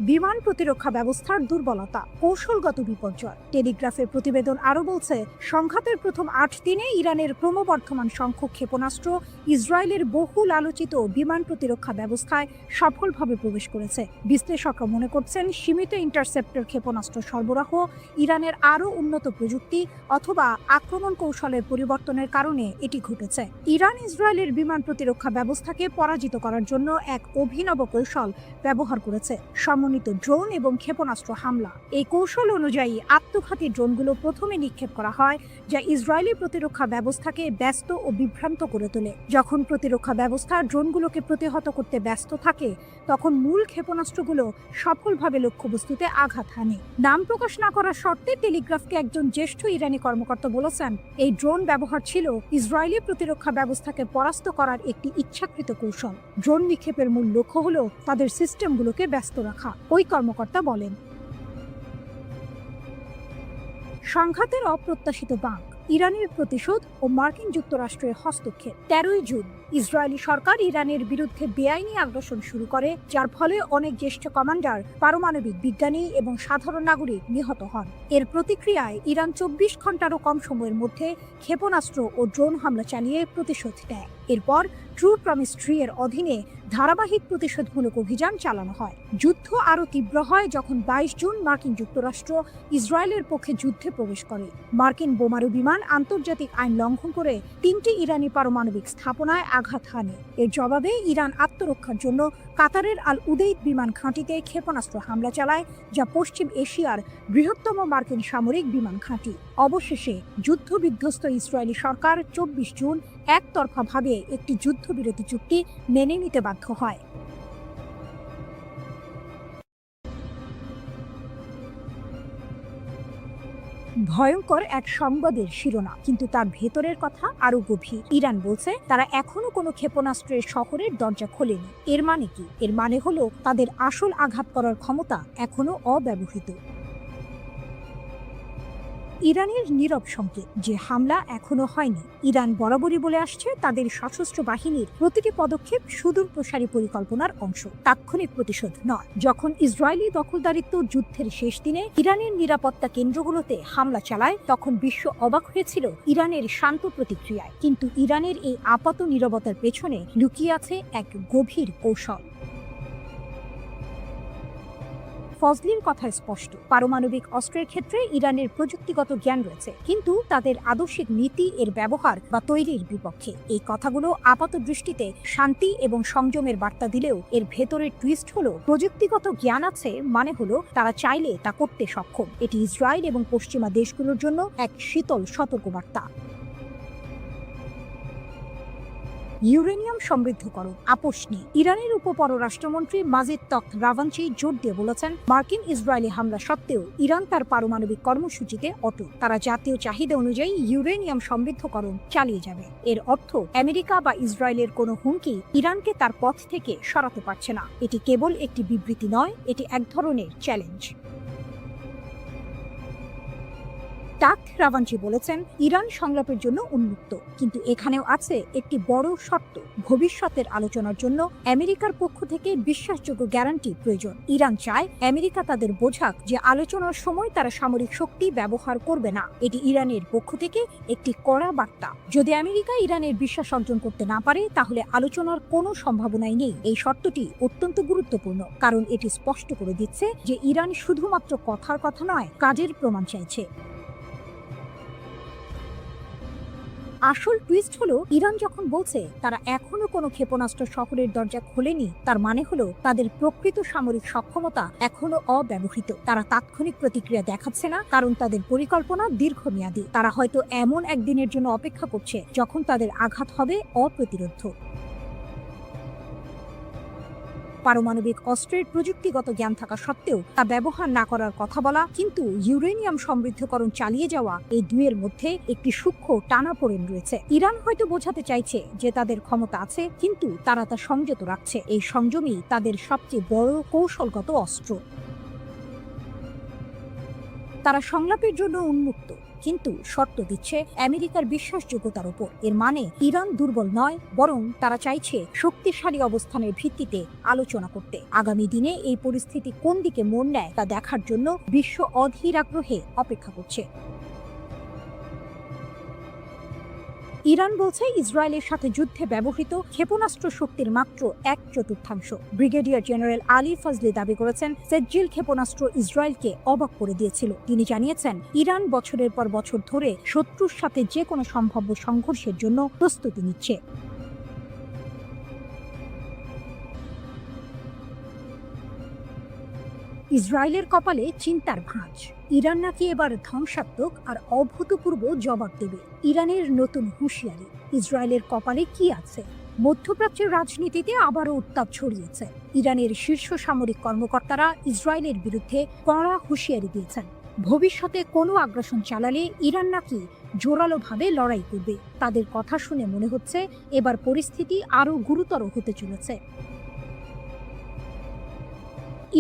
বিমান প্রতিরক্ষা ব্যবস্থার দুর্বলতা, কৌশলগত বিপর্যয়। টেলিগ্রাফের প্রতিবেদন আরও বলছে, সংঘাতের প্রথম ৮ দিনে ইরানের ক্রমবর্ধমান সংখ্যক ক্ষেপণাস্ত্র ইসরায়েলের বহুল আলোচিত বিমান প্রতিরক্ষা ব্যবস্থায় সফলভাবে প্রবেশ করেছে। বিশ্লেষকরা মনে করছেন, সীমিত ইন্টারসেপ্টর ক্ষেপণাস্ত্র সরবরাহ, ইরানের আরও উন্নত প্রযুক্তি অথবা আক্রমণ কৌশলের পরিবর্তনের কারণে এটি ঘটেছে। ইরান ইসরায়েলের বিমান প্রতিরক্ষা ব্যবস্থাকে পরাজিত করার জন্য এক অভিনব কৌশল ব্যবহার করেছে, ড্রোন এবং ক্ষেপণাস্ত্র হামলা। এই কৌশল অনুযায়ী আত্মঘাতী ড্রোনগুলো প্রথমে নিক্ষেপ করা হয়, যা ইসরায়েলি প্রতিরক্ষা ব্যবস্থাকে ব্যস্ত ও বিভ্রান্ত করে তোলে। যখন প্রতিরক্ষা ব্যবস্থা ড্রোনগুলোকে প্রতিহত করতে ব্যস্ত থাকে, তখন মূল ক্ষেপণাস্ত্রগুলো সফলভাবে লক্ষ্যবস্তুতে আঘাত হানে। নাম প্রকাশ না করার শর্তে টেলিগ্রাফকে একজন জ্যেষ্ঠ ইরানি কর্মকর্তা বলেছেন, এই ড্রোন ব্যবহার ছিল ইসরায়েলি প্রতিরক্ষা ব্যবস্থাকে পরাস্ত করার একটি ইচ্ছাকৃত কৌশল। ড্রোন নিক্ষেপের মূল লক্ষ্য হল তাদের সিস্টেমগুলোকে ব্যস্ত রাখা, ওই কর্মকর্তা বলেন। সংঘাতের অপ্রত্যাশিত বাঁক, ইরানের প্রতিশোধ ও মার্কিন যুক্তরাষ্ট্রের হস্তক্ষেপ। 13 জুন ইসরায়েলি সরকার ইরানের বিরুদ্ধে বেআইনি আগ্রাসন শুরু করে, যার ফলে অনেক জ্যেষ্ঠ কমান্ডার, পারমাণবিক বিজ্ঞানী এবং সাধারণ নাগরিক নিহত হন। এর প্রতিক্রিয়ায় ইরান 24 ঘন্টারও কম সময়ের মধ্যে ক্ষেপণাস্ত্র ও ড্রোন হামলা চালিয়ে প্রতিশোধ নেয়। এরপর ট্রু প্রমিস 3 এর অধীনে ধারাবাহিক প্রতিশোধমূলক অভিযান চালানো হয়। যুদ্ধ আরও তীব্র হয় যখন 22 জুন মার্কিন যুক্তরাষ্ট্র ইসরায়েলের পক্ষে যুদ্ধে প্রবেশ করে। মার্কিন বোমারু বিমান আন্তর্জাতিক আইন লঙ্ঘন করে 3টি ইরানি পারমাণবিক স্থাপনায় আঘাত হানে। এর জবাবে ইরান আত্মরক্ষার জন্য কাতারের আল উদেইদ বিমান ঘাঁটিতে ক্ষেপণাস্ত্র হামলা চালায়, যা পশ্চিম এশিয়ার বৃহত্তম মার্কিন সামরিক বিমান ঘাঁটি। অবশেষে যুদ্ধবিধ্বস্ত ইসরায়েলি সরকার 24 জুন একতরফাভাবে একটি যুদ্ধবিরতি চুক্তি মেনে নিতে বাধ্য হয়। ভয়ঙ্কর এক সংবাদের শিরোনাম, কিন্তু তার ভেতরের কথা আরো গভীর। ইরান বলছে তারা এখনো কোনো ক্ষেপণাস্ত্রের শহরের দরজা খোলেনি। এর মানে কি? এর মানে হলো তাদের আসল আঘাত করার ক্ষমতা এখনো অব্যবহৃত। ইরানের নীরব সংকেত যে হামলা এখনো হয়নি। ইরান বরাবরই বলে আসছে তাদের সশস্ত্র বাহিনীর প্রতিটি পদক্ষেপ সুদূর প্রসারী পরিকল্পনার অংশ, তাৎক্ষণিক প্রতিশোধ নয়। যখন ইসরায়েলি দখলদারিত্ব যুদ্ধের শেষ দিনে ইরানের নিরাপত্তা কেন্দ্রগুলোতে হামলা চালায়, তখন বিশ্ব অবাক হয়েছিল ইরানের শান্ত প্রতিক্রিয়ায়। কিন্তু ইরানের এই আপাত নীরবতার পেছনে লুকিয়ে আছে এক গভীর কৌশল। ফজলির কথা স্পষ্ট, পারমাণবিক অস্ত্রের ক্ষেত্রে ইরানের প্রযুক্তিগত জ্ঞান রয়েছে, কিন্তু তাদের আদর্শিক নীতি এর ব্যবহার বা তৈরির বিপক্ষে। এই কথাগুলো আপাত দৃষ্টিতে শান্তি এবং সংযমের বার্তা দিলেও এর ভেতরের টুইস্ট হলো, প্রযুক্তিগত জ্ঞান আছে মানে হলো তারা চাইলে তা করতে সক্ষম। এটি ইসরায়েল এবং পশ্চিমা দেশগুলোর জন্য এক শীতল সতর্কবার্তা। ইউরেনিয়াম সমৃদ্ধকরণ আপোষ নেই। ইরানের উপপররাষ্ট্রমন্ত্রী মাজিদ তখত রাভাঞ্চি জোর দিয়ে বলেছেন, মার্কিন ইসরায়েলি হামলা সত্ত্বেও ইরান তার পারমাণবিক কর্মসূচিতে অটল। তারা জাতীয় চাহিদা অনুযায়ী ইউরেনিয়াম সমৃদ্ধকরণ চালিয়ে যাবে। এর অর্থ আমেরিকা বা ইসরায়েলের কোনো হুমকি ইরানকে তার পথ থেকে সরাতে পারছে না। এটি কেবল একটি বিবৃতি নয়, এটি এক ধরনের চ্যালেঞ্জ। তখত রাভাঞ্চি বলেছেন, ইরান সংলাপের জন্য উন্মুক্ত, কিন্তু এখানেও আছে একটি বড় শর্ত। ভবিষ্যতের আলোচনার জন্য আমেরিকার পক্ষ থেকে বিশ্বাসযোগ্য গ্যারান্টি প্রয়োজন। ইরান চায় আমেরিকা তাদের বোঝাক যে আলোচনার সময় তারা সামরিক শক্তি ব্যবহার করবে না। এটি ইরানের পক্ষ থেকে একটি কড়া বার্তা। যদি আমেরিকা ইরানের বিশ্বাস অর্জন করতে না পারে, তাহলে আলোচনার কোনো সম্ভাবনাই নেই। এই শর্তটি অত্যন্ত গুরুত্বপূর্ণ, কারণ এটি স্পষ্ট করে দিচ্ছে যে ইরান শুধুমাত্র কথার কথা নয়, কাজের প্রমাণ চাইছে। আসল টুইস্ট হলো, ইরান যখন বলছে তারা এখনো কোনো ক্ষেপণাস্ত্র শহরের দরজা খোলেনি, তার মানে হলো তাদের প্রকৃত সামরিক সক্ষমতা এখনো অব্যবহৃত। তারা তাৎক্ষণিক প্রতিক্রিয়া দেখাচ্ছে না, কারণ তাদের পরিকল্পনা দীর্ঘমেয়াদী। তারা হয়তো এমন একদিনের জন্য অপেক্ষা করছে যখন তাদের আঘাত হবে অপ্রতিরোধ্য। পারমাণবিক অস্ত্রের প্রযুক্তিগত জ্ঞান থাকা সত্ত্বেও তা ব্যবহার না করার কথা বলা, কিন্তু ইউরেনিয়াম সমৃদ্ধকরণ চালিয়ে যাওয়া, এই দুইয়ের মধ্যে একটি সূক্ষ্ম টানাপোড়েন রয়েছে। ইরান হয়তো বোঝাতে চাইছে যে তাদের ক্ষমতা আছে, কিন্তু তারা তা সংযত রাখছে। এই সংযমই তাদের সবচেয়ে বড় কৌশলগত অস্ত্র। তারা সংলাপের জন্য উন্মুক্ত, কিন্তু শর্ত দিচ্ছে আমেরিকার বিশ্বাসযোগ্যতার উপর। এর মানে ইরান দুর্বল নয়, বরং তারা চাইছে শক্তিশালী অবস্থানের ভিত্তিতে আলোচনা করতে। আগামী দিনে এই পরিস্থিতি কোন দিকে মোড় নেয় তা দেখার জন্য বিশ্ব অধীর আগ্রহে অপেক্ষা করছে। ইরান বলছে ইসরায়েলের সাথে যুদ্ধে ব্যবহৃত ক্ষেপণাস্ত্র শক্তির মাত্র 1/4। ব্রিগেডিয়ার জেনারেল আলী ফজলি দাবি করেছেন, সেজ্জিল ক্ষেপণাস্ত্র ইসরায়েলকে অবাক করে দিয়েছিল। তিনি জানিয়েছেন, ইরান বছরের পর বছর ধরে শত্রুর সাথে যে কোনো সম্ভাব্য সংঘর্ষের জন্য প্রস্তুতি নিচ্ছে। ইসরায়েলের কপালে চিন্তার ভাঁজ। ইরান নাকি এবার ধ্বংসাত্মক আর অভূতপূর্ব জবাব দেবে। ইরানের নতুন হুঁশিয়ারি। ইসরায়েলের কপালে কি আছে? মধ্যপ্রাচ্যের রাজনীতিতে আবারও উত্তাপ ছড়িয়েছে। ইরানের শীর্ষ সামরিক কর্মকর্তারা ইসরায়েলের বিরুদ্ধে কড়া হুঁশিয়ারি দিয়েছেন। ভবিষ্যতে কোনো আগ্রাসন চালালে ইরান নাকি জোরালোভাবে লড়াই করবে। তাদের কথা শুনে মনে হচ্ছে এবার পরিস্থিতি আরও গুরুতর হতে চলেছে।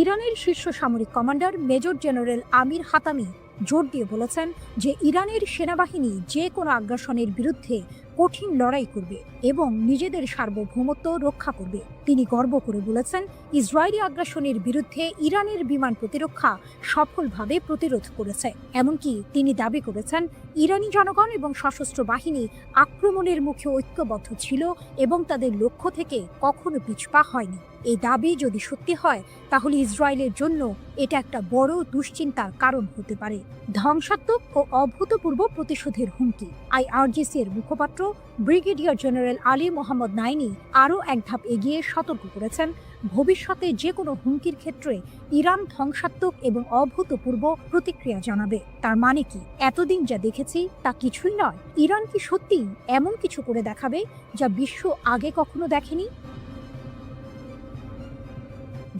ইরানের শীর্ষ সামরিক কমান্ডার মেজর জেনারেল আমির হাতামি জোর দিয়ে বলেছেন যে ইরানের সেনাবাহিনী যে কোনো আগ্রাসনের বিরুদ্ধে কঠিন লড়াই করবে এবং নিজেদের সার্বভৌমত্ব রক্ষা করবে। তিনি গর্ব করে বলেছেন, ইসরায়েলি আগ্রাসনের বিরুদ্ধে ইরানের বিমান প্রতিরক্ষা সফলভাবে প্রতিরোধ করেছে। এমনকি তিনি দাবি করেছেন, ইরানি জনগণ এবং সশস্ত্র বাহিনী আক্রমণের মুখে ঐক্যবদ্ধ ছিল এবং তাদের লক্ষ্য থেকে কখনো পিছপা হয়নি। এই দাবি যদি সত্যি হয়, তাহলে ইসরায়েলের জন্য এটা একটা বড় দুশ্চিন্তার কারণ হতে পারে। ধ্বংসাত্মক ও অভূতপূর্ব প্রতিশোধের হুমকি। আইআরজিসি এর মুখপাত্র ব্রিগেডিয়ার জেনারেল আলী মোহাম্মদ নাইনি আরও এক ধাপ এগিয়ে সতর্ক করেছেন, ভবিষ্যতে যে কোনো হুমকির ক্ষেত্রে ইরান ধ্বংসাত্মক এবং অভূতপূর্ব প্রতিক্রিয়া জানাবে। তার মানে কি? এতদিন যা দেখেছি তা কিছুই নয়। ইরান কি সত্যিই এমন কিছু করে দেখাবে যা বিশ্ব আগে কখনো দেখেনি?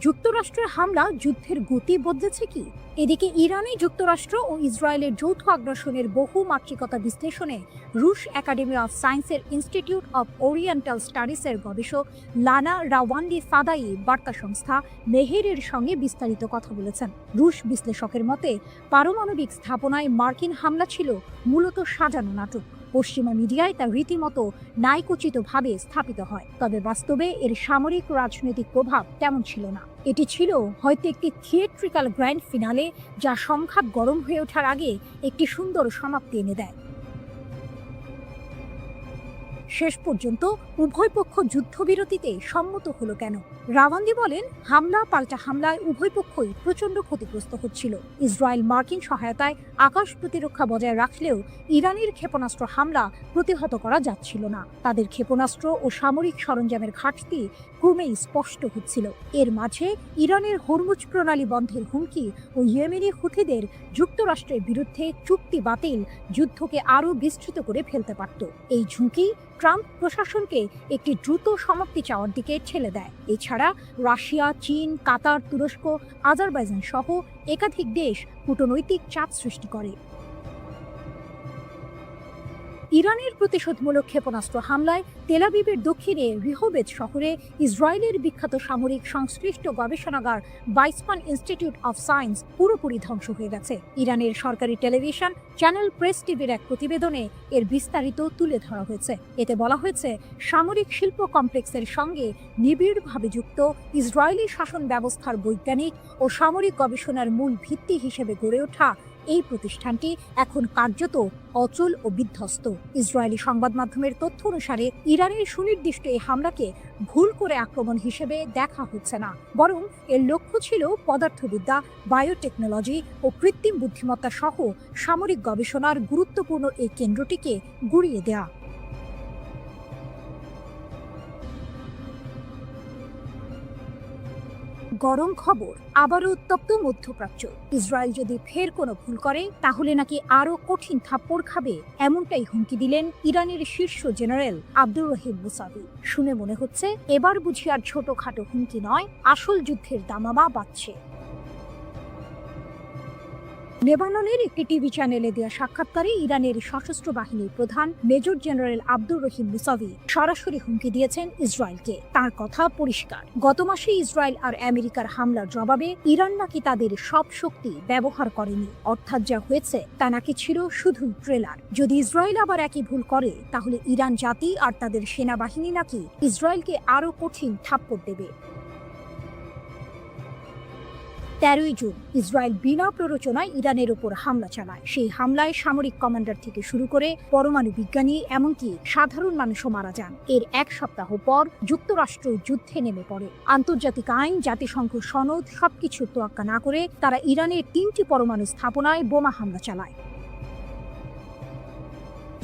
যুক্তরাষ্ট্রের হামলা যুদ্ধের গতি বদলেছে কি? এদিকে ইরানে যুক্তরাষ্ট্র ও ইসরায়েলের যৌথ আগ্রাসনের বহু মাত্রিকতা বিশ্লেষণে রুশ একাডেমি অফ সায়েন্সের ইনস্টিটিউট অফ ওরিয়েন্টাল স্টাডিজের গবেষক লানা রাওয়ান্ডি ফাদাই বার্তা সংস্থা মেহেরের সঙ্গে বিস্তারিত কথা বলেছেন। রুশ বিশ্লেষকের মতে, পারমাণবিক স্থাপনায় মার্কিন হামলা ছিল মূলত সাজানো নাটক। পশ্চিমা মিডিয়ায় তা রীতিমতো ন্যায়কোচিতভাবে স্থাপিত হয়, তবে বাস্তবে এর সামরিক রাজনৈতিক প্রভাব তেমন ছিল না। এটি ছিল হয়তো একটি থিয়েট্রিক্যাল গ্র্যান্ড ফিনালে, যা সংঘাত গরম হয়ে ওঠার আগে একটি সুন্দর সমাপ্তি এনে দেয়। শেষ পর্যন্ত উভয় পক্ষ যুদ্ধবিরতিতে সম্মত হলো কেন? রাওয়ান্দি বলেন, হামলা পাল্টা হামলায় উভয় পক্ষই প্রচণ্ড ক্ষতিগ্রস্ত হচ্ছিল। ইসরায়েল মার্কিন সহায়তায় আকাশ প্রতিরক্ষা বজায় রাখলেও ইরানের ক্ষেপণাস্ত্র হামলা প্রতিহত করা যাচ্ছিল না। তাদের ক্ষেপণাস্ত্র ও সামরিক সরঞ্জামের ঘাটতি ক্রমেই স্পষ্ট হচ্ছিল। এর মাঝে ইরানের হরমুজ প্রণালী বন্ধের হুমকি ও ইয়েমেনি হুথিদের যুক্তরাষ্ট্রের বিরুদ্ধে চুক্তি বাতিল যুদ্ধকে আরও বিস্তৃত করে ফেলতে পারত। এই ঝুঁকি ট্রাম্প প্রশাসনকে একটি দ্রুত সমাপ্তি চাওয়ার দিকে ঠেলে দেয়। এছাড়া রাশিয়া, চীন, কাতার, তুরস্ক, আজারবাইজান সহ একাধিক দেশ কূটনৈতিক চাপ সৃষ্টি করে। ইরানের প্রতিশোধমূলক ক্ষেপণাস্ত্র হামলায় তেল আবিবের দক্ষিণে রিহোবেদ শহরে ইসরায়েলের বিখ্যাত সামরিক সংশ্লিষ্ট গবেষণাগার বাইসমান ইনস্টিটিউট অফ সায়েন্স পুরোপুরি ধ্বংস হয়ে গেছে। ইরানের সরকারি টেলিভিশন চ্যানেল প্রেস টিভির এক প্রতিবেদনে এর বিস্তারিত তুলে ধরা হয়েছে। এতে বলা হয়েছে, সামরিক শিল্প কমপ্লেক্সের সঙ্গে নিবিড়ভাবে যুক্ত ইসরায়েলি শাসন ব্যবস্থার বৈজ্ঞানিক ও সামরিক গবেষণার মূল ভিত্তি হিসেবে গড়ে ওঠা এই প্রতিষ্ঠানটি এখন কার্যত অচল ও বিধ্বস্ত। ইসরায়েলি সংবাদ মাধ্যমের তথ্য অনুসারে ইরানের সুনির্দিষ্ট এই হামলাকে ভুল করে আক্রমণ হিসেবে দেখা হচ্ছে না, বরং এর লক্ষ্য ছিল পদার্থবিদ্যা, বায়োটেকনোলজি ও কৃত্রিম বুদ্ধিমত্তা সহ সামরিক গবেষণার গুরুত্বপূর্ণ এই কেন্দ্রটিকে গুঁড়িয়ে দেয়া। গরম খবর, আবারও উত্তপ্ত মধ্যপ্রাচ্য। ইসরায়েল যদি ফের কোনো ভুল করে, তাহলে নাকি আরও কঠিন থাপ্পড় খাবে, এমনটাই হুমকি দিলেন ইরানের শীর্ষ জেনারেল আব্দুর রহিম মুসাভি। শুনে মনে হচ্ছে এবার বুঝি আর ছোটখাটো হুমকি নয়, আসল যুদ্ধের দামামা বাজছে। লেবাননের একটি টিভি চ্যানেলে দেওয়া সাক্ষাৎকারে ইরানের সশস্ত্র বাহিনীর প্রধান major general Abdur Rahim Musavi সরাসরি হুমকি দিয়েছেন ইসরায়েলকে। তার কথা পরিষ্কার, গত মাসে ইসরায়েল আর আমেরিকার হামলার জবাবে ইরান নাকি তাদের সব শক্তি ব্যবহার করেনি, অর্থাৎ যা হয়েছে তা নাকি ছিল শুধু ট্রেলার। যদি ইসরায়েল আবার একই ভুল করে তাহলে ইরান জাতি আর তাদের সেনাবাহিনী নাকি ইসরায়েলকে আরো কঠিন থাপ্পড় দেবে। 13ই জুন ইসরায়েল বিনা প্ররোচনায় ইরানের উপর হামলা চালায়। সেই হামলায় সামরিক কমান্ডার থেকে শুরু করে পরমাণু বিজ্ঞানী এমনকি সাধারণ মানুষও মারা যান। এর এক সপ্তাহ পর যুক্তরাষ্ট্র যুদ্ধে নেমে পড়ে। আন্তর্জাতিক আইন, জাতিসংঘ সনদ সবকিছু তোয়াক্কা না করে তারা ইরানের 3টি পরমাণু স্থাপনায় বোমা হামলা চালায়।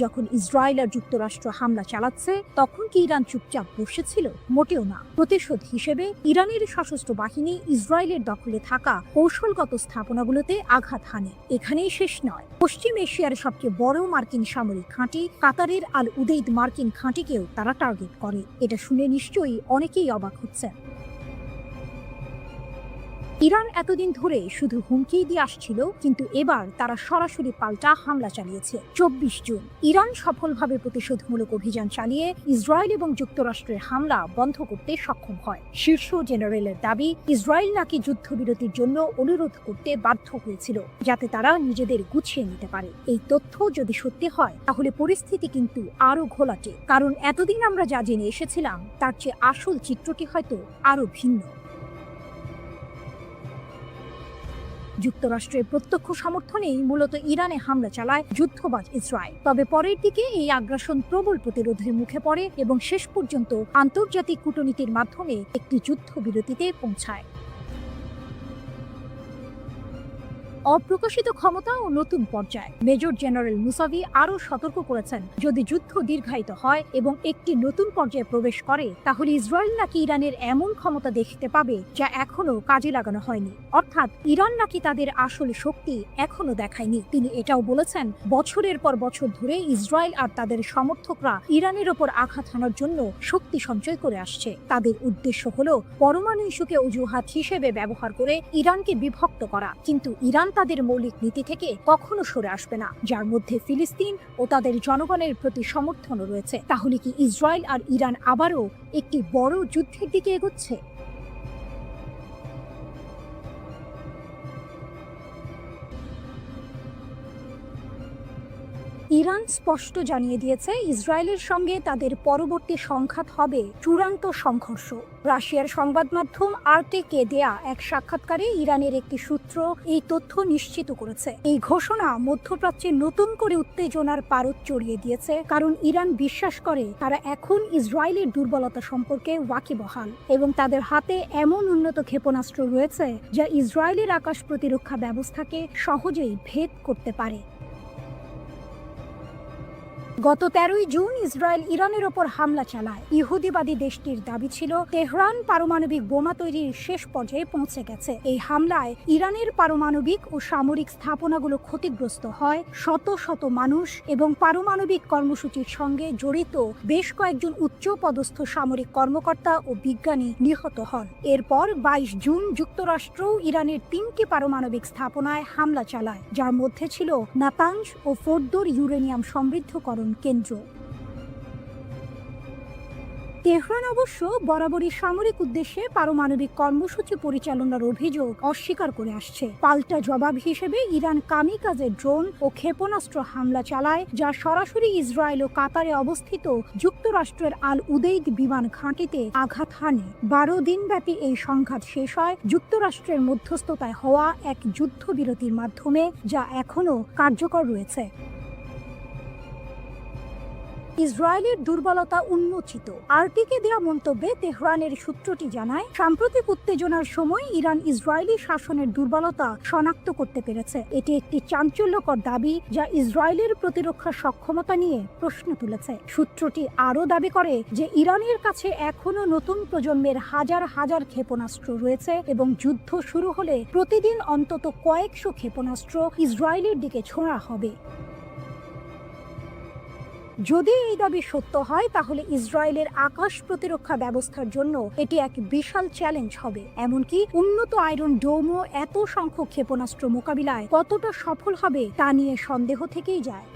যখন ইসরায়েল আর যুক্তরাষ্ট্র হামলা চালাচ্ছে তখন কি ইরান চুপচাপ বসেছিল? মোটেও না। প্রতিশোধ হিসেবে ইরানের সশস্ত্র বাহিনী ইসরায়েলের দখলে থাকা কৌশলগত স্থাপনাগুলোতে আঘাত হানে। এখানেই শেষ নয়, পশ্চিম এশিয়ার সবচেয়ে বড় মার্কিন সামরিক ঘাঁটি কাতারের আল উদেইদ মার্কিন ঘাঁটিকেও তারা টার্গেট করে। এটা শুনে নিশ্চয়ই অনেকেই অবাক হচ্ছেন। ইরান এতদিন ধরে শুধু হুমকি দিয়ে আসছিল, কিন্তু এবার তারা সরাসরি পাল্টা হামলা চালিয়েছে। 24 জুন ইরান সফলভাবে প্রতিশোধমূলক অভিযান চালিয়ে ইসরায়েল এবং যুক্তরাষ্ট্রের হামলা বন্ধ করতে সক্ষম হয়। শীর্ষ জেনারেলের দাবি, ইসরায়েল নাকি যুদ্ধবিরতির জন্য অনুরোধ করতে বাধ্য হয়েছিল যাতে তারা নিজেদের গুছিয়ে নিতে পারে। এই তথ্য যদি সত্যি হয় তাহলে পরিস্থিতি কিন্তু আরো ঘোলাটে, কারণ এতদিন আমরা যা জেনে এসেছিলাম তার চেয়ে আসল চিত্রটি হয়তো আরো ভিন্ন। যুক্তরাষ্ট্রের প্রত্যক্ষ সমর্থনেই মূলত ইরানে হামলা চালায় যুদ্ধবাজ ইসরায়েল। তবে পরের দিকে এই আগ্রাসন প্রবল প্রতিরোধের মুখে পড়ে এবং শেষ পর্যন্ত আন্তর্জাতিক কূটনীতির মাধ্যমে একটি যুদ্ধবিরতিতে পৌঁছায়। অপ্রকাশিত ক্ষমতা ও নতুন পর্যায়। মেজর জেনারেল মুসাভি আরও সতর্ক করেছেন, যদি যুদ্ধ দীর্ঘায়িত হয় এবং একটি নতুন পর্যায়ে প্রবেশ করে তাহলে ইসরায়েল নাকি ইরানের এমন ক্ষমতা দেখতে পাবে যা এখনো কাজে লাগানো হয়নি, অর্থাৎ ইরান নাকি তাদের আসল শক্তি এখনো দেখায়নি। তিনি এটাও বলেছেন, বছরের পর বছর ধরে ইসরায়েল আর তাদের সমর্থকরা ইরানের ওপর আঘাত হানার জন্য শক্তি সঞ্চয় করে আসছে। তাদের উদ্দেশ্য হলো পরমাণু ইস্যুকে অজুহাত হিসেবে ব্যবহার করে ইরানকে বিভক্ত করা, কিন্তু ইরান তাদের মৌলিক নীতি থেকে কখনো সরে আসবে না, যার মধ্যে ফিলিস্তিন ও তাদের জনগণের প্রতি সমর্থনও রয়েছে। তাহলে কি ইসরায়েল আর ইরান আবারও একটি বড় যুদ্ধের দিকে এগোচ্ছে? ইরান স্পষ্ট জানিয়ে দিয়েছে, ইসরায়েলের সঙ্গে তাদের পরবর্তী সংঘাত হবে চূড়ান্ত সংঘর্ষ। রাশিয়ার সংবাদ মাধ্যম আরটিকে দেয়া এক সাক্ষাৎকারে ইরানের একটি সূত্র এই তথ্য নিশ্চিত করেছে। এই ঘোষণা মধ্যপ্রাচ্যে নতুন করে উত্তেজনার পারদ চড়িয়ে দিয়েছে, কারণ ইরান বিশ্বাস করে তারা এখন ইসরায়েলের দুর্বলতা সম্পর্কে ওয়াকিবহাল এবং তাদের হাতে এমন উন্নত ক্ষেপণাস্ত্র রয়েছে যা ইসরায়েলের আকাশ প্রতিরক্ষা ব্যবস্থাকে সহজেই ভেদ করতে পারে। গত 13ই জুন ইসরায়েল ইরানের ওপর হামলা চালায়। ইহুদিবাদী দেশটির দাবি ছিল তেহরান পারমাণবিক বোমা তৈরির শেষ পর্যায়ে পৌঁছে গেছে। এই হামলায় ইরানের পারমাণবিক ও সামরিক স্থাপনাগুলো ক্ষতিগ্রস্ত হয়, শত শত মানুষ এবং পারমাণবিক কর্মসূচির সঙ্গে জড়িত বেশ কয়েকজন উচ্চ পদস্থ সামরিক কর্মকর্তা ও বিজ্ঞানী নিহত হন। এরপর 22 জুন যুক্তরাষ্ট্র ইরানের 3টি পারমাণবিক স্থাপনায় হামলা চালায়, যার মধ্যে ছিল নাতানজ ও ফোর্দোর ইউরেনিয়াম সমৃদ্ধকরণ কেন্দ্র। তেহরান অবশ্য বরাবরই সামরিক উদ্দেশ্যে পারমাণবিক কর্মসূচি পরিচালনার অভিযোগ অস্বীকার করে আসছে। পাল্টা জবাব হিসেবে ইরান কামিকাজে ড্রোন ও ক্ষেপণাস্ত্র হামলা চালায়, যা সরাসরি ইসরায়েল ও কাতারে অবস্থিত যুক্তরাষ্ট্রের আল উদেইদ বিমান ঘাঁটিতে আঘাত হানে। 12 দিনব্যাপী এই সংঘাত শেষ হয় যুক্তরাষ্ট্রের মধ্যস্থতায় হওয়া এক যুদ্ধবিরতির মাধ্যমে, যা এখনো কার্যকর রয়েছে। ইসরায়েলের দুর্বলতা উন্মোচিত। আরটিকে দেওয়া মন্তব্যে তেহরানের সূত্রটি জানায়, সাম্প্রতিক উত্তেজনার সময় ইরান ইসরায়েলি শাসনের দুর্বলতা শনাক্ত করতে পেরেছে। এটি একটি চাঞ্চল্যকর দাবি যা ইসরায়েলের প্রতিরক্ষা সক্ষমতা নিয়ে প্রশ্ন তুলেছে। সূত্রটি আরও দাবি করে যে ইরানের কাছে এখনো নতুন প্রজন্মের হাজার হাজার ক্ষেপণাস্ত্র রয়েছে এবং যুদ্ধ শুরু হলে প্রতিদিন অন্তত কয়েকশো ক্ষেপণাস্ত্র ইসরায়েলের দিকে ছোঁড়া হবে। যদি এই দাবি সত্য হয় তাহলে ইসরায়েলের আকাশ প্রতিরক্ষা ব্যবস্থার জন্য এটি এক বিশাল চ্যালেঞ্জ হবে। এমনকি উন্নত আয়রন ডোমও এত সংখ্যক ক্ষেপণাস্ত্র মোকাবিলায় কতটা সফল হবে তা নিয়ে সন্দেহ থেকেই যায়।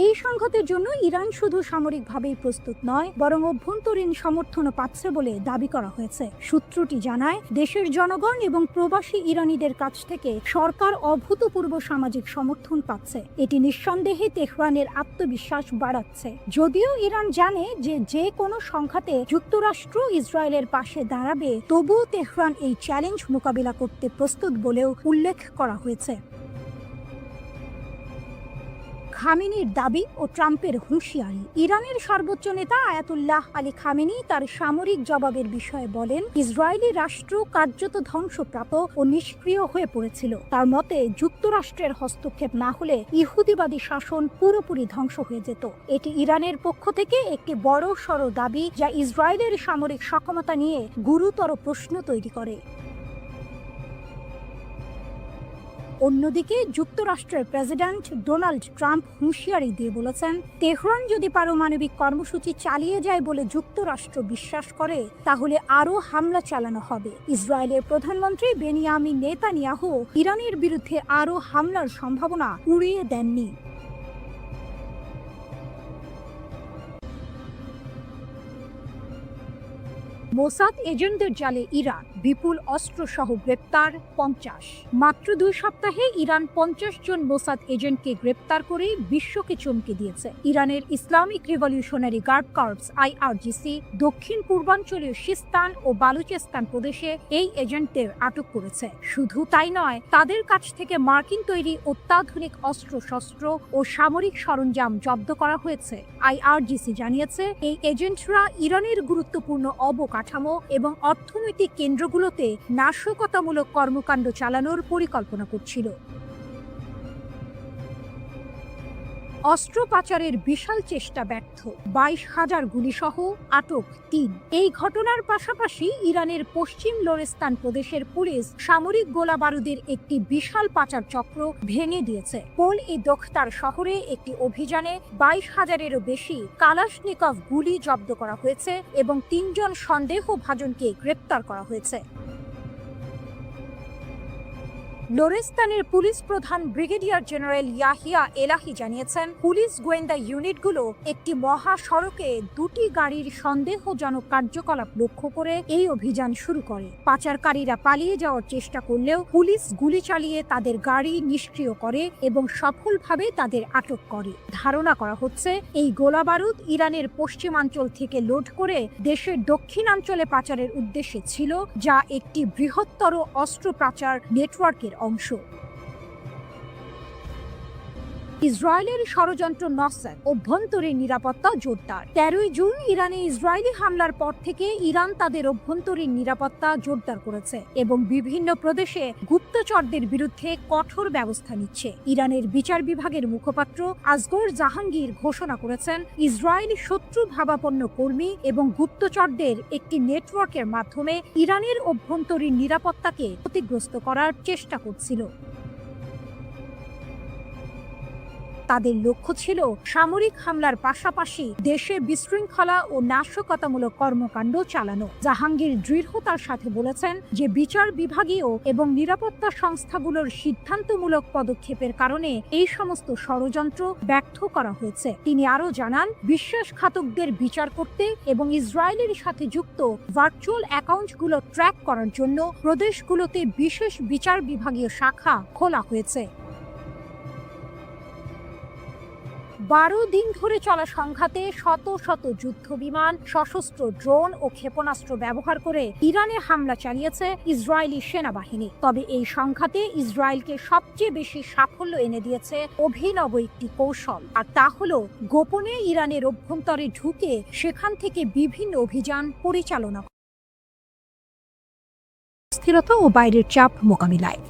এই সংঘাতের জন্য ইরান শুধু সামরিকভাবেই প্রস্তুত নয়, বরং অভ্যন্তরীণ সমর্থনও পাচ্ছে বলে দাবি করা হয়েছে। সূত্রটি জানায়, দেশের জনগণ এবং প্রবাসী ইরানিদের কাছ থেকে সরকার অভূতপূর্ব সামাজিক সমর্থন পাচ্ছে। এটি নিঃসন্দেহে তেহরানের আত্মবিশ্বাস বাড়াচ্ছে। যদিও ইরান জানে যে যে কোনো সংঘাতে যুক্তরাষ্ট্র ইসরায়েলের পাশে দাঁড়াবে, তবুও তেহরান এই চ্যালেঞ্জ মোকাবিলা করতে প্রস্তুত বলেও উল্লেখ করা হয়েছে। খামেনির দাবি ও ট্রাম্পের হুঁশিয়ারি। ইরানের সর্বোচ্চ নেতা আয়াতুল্লাহ আলী খামেনি তার সামরিক জবাবের বিষয়ে বলেন, ইসরায়েলি রাষ্ট্র কার্যত ধ্বংসপ্রাপ্ত ও নিষ্ক্রিয় হয়ে পড়েছিল। তার মতে, যুক্তরাষ্ট্রের হস্তক্ষেপ না হলে ইহুদিবাদী শাসন পুরোপুরি ধ্বংস হয়ে যেত। এটি ইরানের পক্ষ থেকে একটি বড় সড় দাবি, যা ইসরায়েলের সামরিক সক্ষমতা নিয়ে গুরুতর প্রশ্ন তৈরি করে। অন্যদিকে যুক্তরাষ্ট্রের প্রেসিডেন্ট ডোনাল্ড ট্রাম্প হুঁশিয়ারি দিয়ে বলেছেন, তেহরান যদি পারমাণবিক কর্মসূচি চালিয়ে যায় বলে যুক্তরাষ্ট্র বিশ্বাস করে, তাহলে আরও হামলা চালানো হবে। ইসরায়েলের প্রধানমন্ত্রী বেনিয়ামিন নেতানিয়াহু ইরানের বিরুদ্ধে আরও হামলার সম্ভাবনা উড়িয়ে দেননি। মোসাদ এজেন্টদের জালে ইরান, বিপুল অস্ত্রসহ গ্রেপ্তার 50। মাত্র 2 সপ্তাহে ইরান 50 জন মোসাদ এজেন্টকে গ্রেপ্তার করে বিশ্বকে চমকে দিয়েছে। ইরানের Islamic revolutionary guard corps IRGC দক্ষিণ পূর্বাঞ্চলীয় সিস্তান ও বালুচেস্তান প্রদেশে এই এজেন্টদের আটক করেছে। শুধু তাই নয়, তাদের কাছ থেকে মার্কিন তৈরি অত্যাধুনিক অস্ত্রশস্ত্র ও সামরিক সরঞ্জাম জব্দ করা হয়েছে। IRGC জানিয়েছে, এই এজেন্টরা ইরানের গুরুত্বপূর্ণ অবকাঠামো এবং অর্থনৈতিক কেন্দ্রগুলোতে নাশকতামূলক কর্মকাণ্ড চালানোর পরিকল্পনা করছিল। অস্ত্র পাচারের বিশাল চেষ্টা ব্যর্থ, 22,000 গুলিসহ আটক 3। এই ঘটনার পাশাপাশি ইরানের পশ্চিম লোরেস্তান প্রদেশের পুলিশ সামরিক গোলা বারুদের একটি বিশাল পাচার চক্র ভেঙে দিয়েছে। পোল-ই-দোখতার শহরে একটি অভিযানে 22,000-এরও বেশি কালাশনিকভ গুলি জব্দ করা হয়েছে এবং 3 জন সন্দেহভাজনকে গ্রেপ্তার করা হয়েছে। লোরেস্তানের পুলিশ প্রধান ব্রিগেডিয়ার জেনারেল ইয়াহিয়া এলাহি জানিয়েছেন, পুলিশ গোয়েন্দা ইউনিটগুলো একটি মহাসড়কে 2টি গাড়ির সন্দেহজনক কার্যকলাপ লক্ষ্য করে এই অভিযান শুরু করে। পাচারকারীরা পালিয়ে যাওয়ার চেষ্টা করলেও পুলিশ গুলি চালিয়ে তাদের গাড়ি নিষ্ক্রিয় করে এবং সফলভাবে তাদের আটক করে। ধারণা করা হচ্ছে, এই গোলাবারুদ ইরানের পশ্চিমাঞ্চল থেকে লোড করে দেশের দক্ষিণাঞ্চলে পাচারের উদ্দেশ্যে ছিল, যা একটি বৃহত্তর অস্ত্র পাচার নেটওয়ার্কের অংশ। ইসরায়েলের ষড়যন্ত্র নসর, অভ্যন্তরীণ নিরাপত্তা জোরদার। 13 জুন ইরানে ইসরায়েলি হামলার পর থেকে ইরান তাদের অভ্যন্তরীণ নিরাপত্তা জোরদার করেছে এবং বিভিন্ন প্রদেশে গুপ্তচরদের বিরুদ্ধে কঠোর ব্যবস্থা নিচ্ছে। ইরানের বিচার বিভাগের মুখপাত্র আসগর জাহাঙ্গীর ঘোষণা করেছেন, ইসরায়েলি শত্রু ভাবাপন্ন কর্মী এবং গুপ্তচরদের একটি নেটওয়ার্কের মাধ্যমে ইরানের অভ্যন্তরীণ নিরাপত্তাকে ক্ষতিগ্রস্ত করার চেষ্টা করছিল। তাদের লক্ষ্য ছিল সামরিক হামলার পাশাপাশি দেশে বিশৃঙ্খলা ও নাশকতামূলক কর্মকাণ্ড চালানো। জাহাঙ্গীর দৃঢ়তার সাথে বলেছেন যে বিচার বিভাগীয় এবং নিরাপত্তা সংস্থাগুলোর সিদ্ধান্তমূলক পদক্ষেপের কারণে এই সমস্ত ষড়যন্ত্র ব্যর্থ করা হয়েছে। তিনি আরও জানান, বিশ্বাসঘাতকদের বিচার করতে এবং ইসরায়েলের সাথে যুক্ত ভার্চুয়াল অ্যাকাউন্টগুলো ট্র্যাক করার জন্য প্রদেশগুলোতে বিশেষ বিচার বিভাগীয় শাখা খোলা হয়েছে। 12 দিন ধরে চলা সংঘাতে শত শত যুদ্ধ বিমান, সশস্ত্র ড্রোন ও ক্ষেপণাস্ত্র ব্যবহার করে ইরানে হামলা চালিয়েছে ইসরায়েলি সেনাবাহিনী। তবে এই সংঘাতে ইসরায়েলকে সবচেয়ে বেশি সাফল্য এনে দিয়েছে অভিনব একটি কৌশল, আর তা হলো গোপনে ইরানের অভ্যন্তরে ঢুকে সেখান থেকে বিভিন্ন অভিযান পরিচালনা, স্থিরতা ও বাইরের চাপ মোকাবিলায়।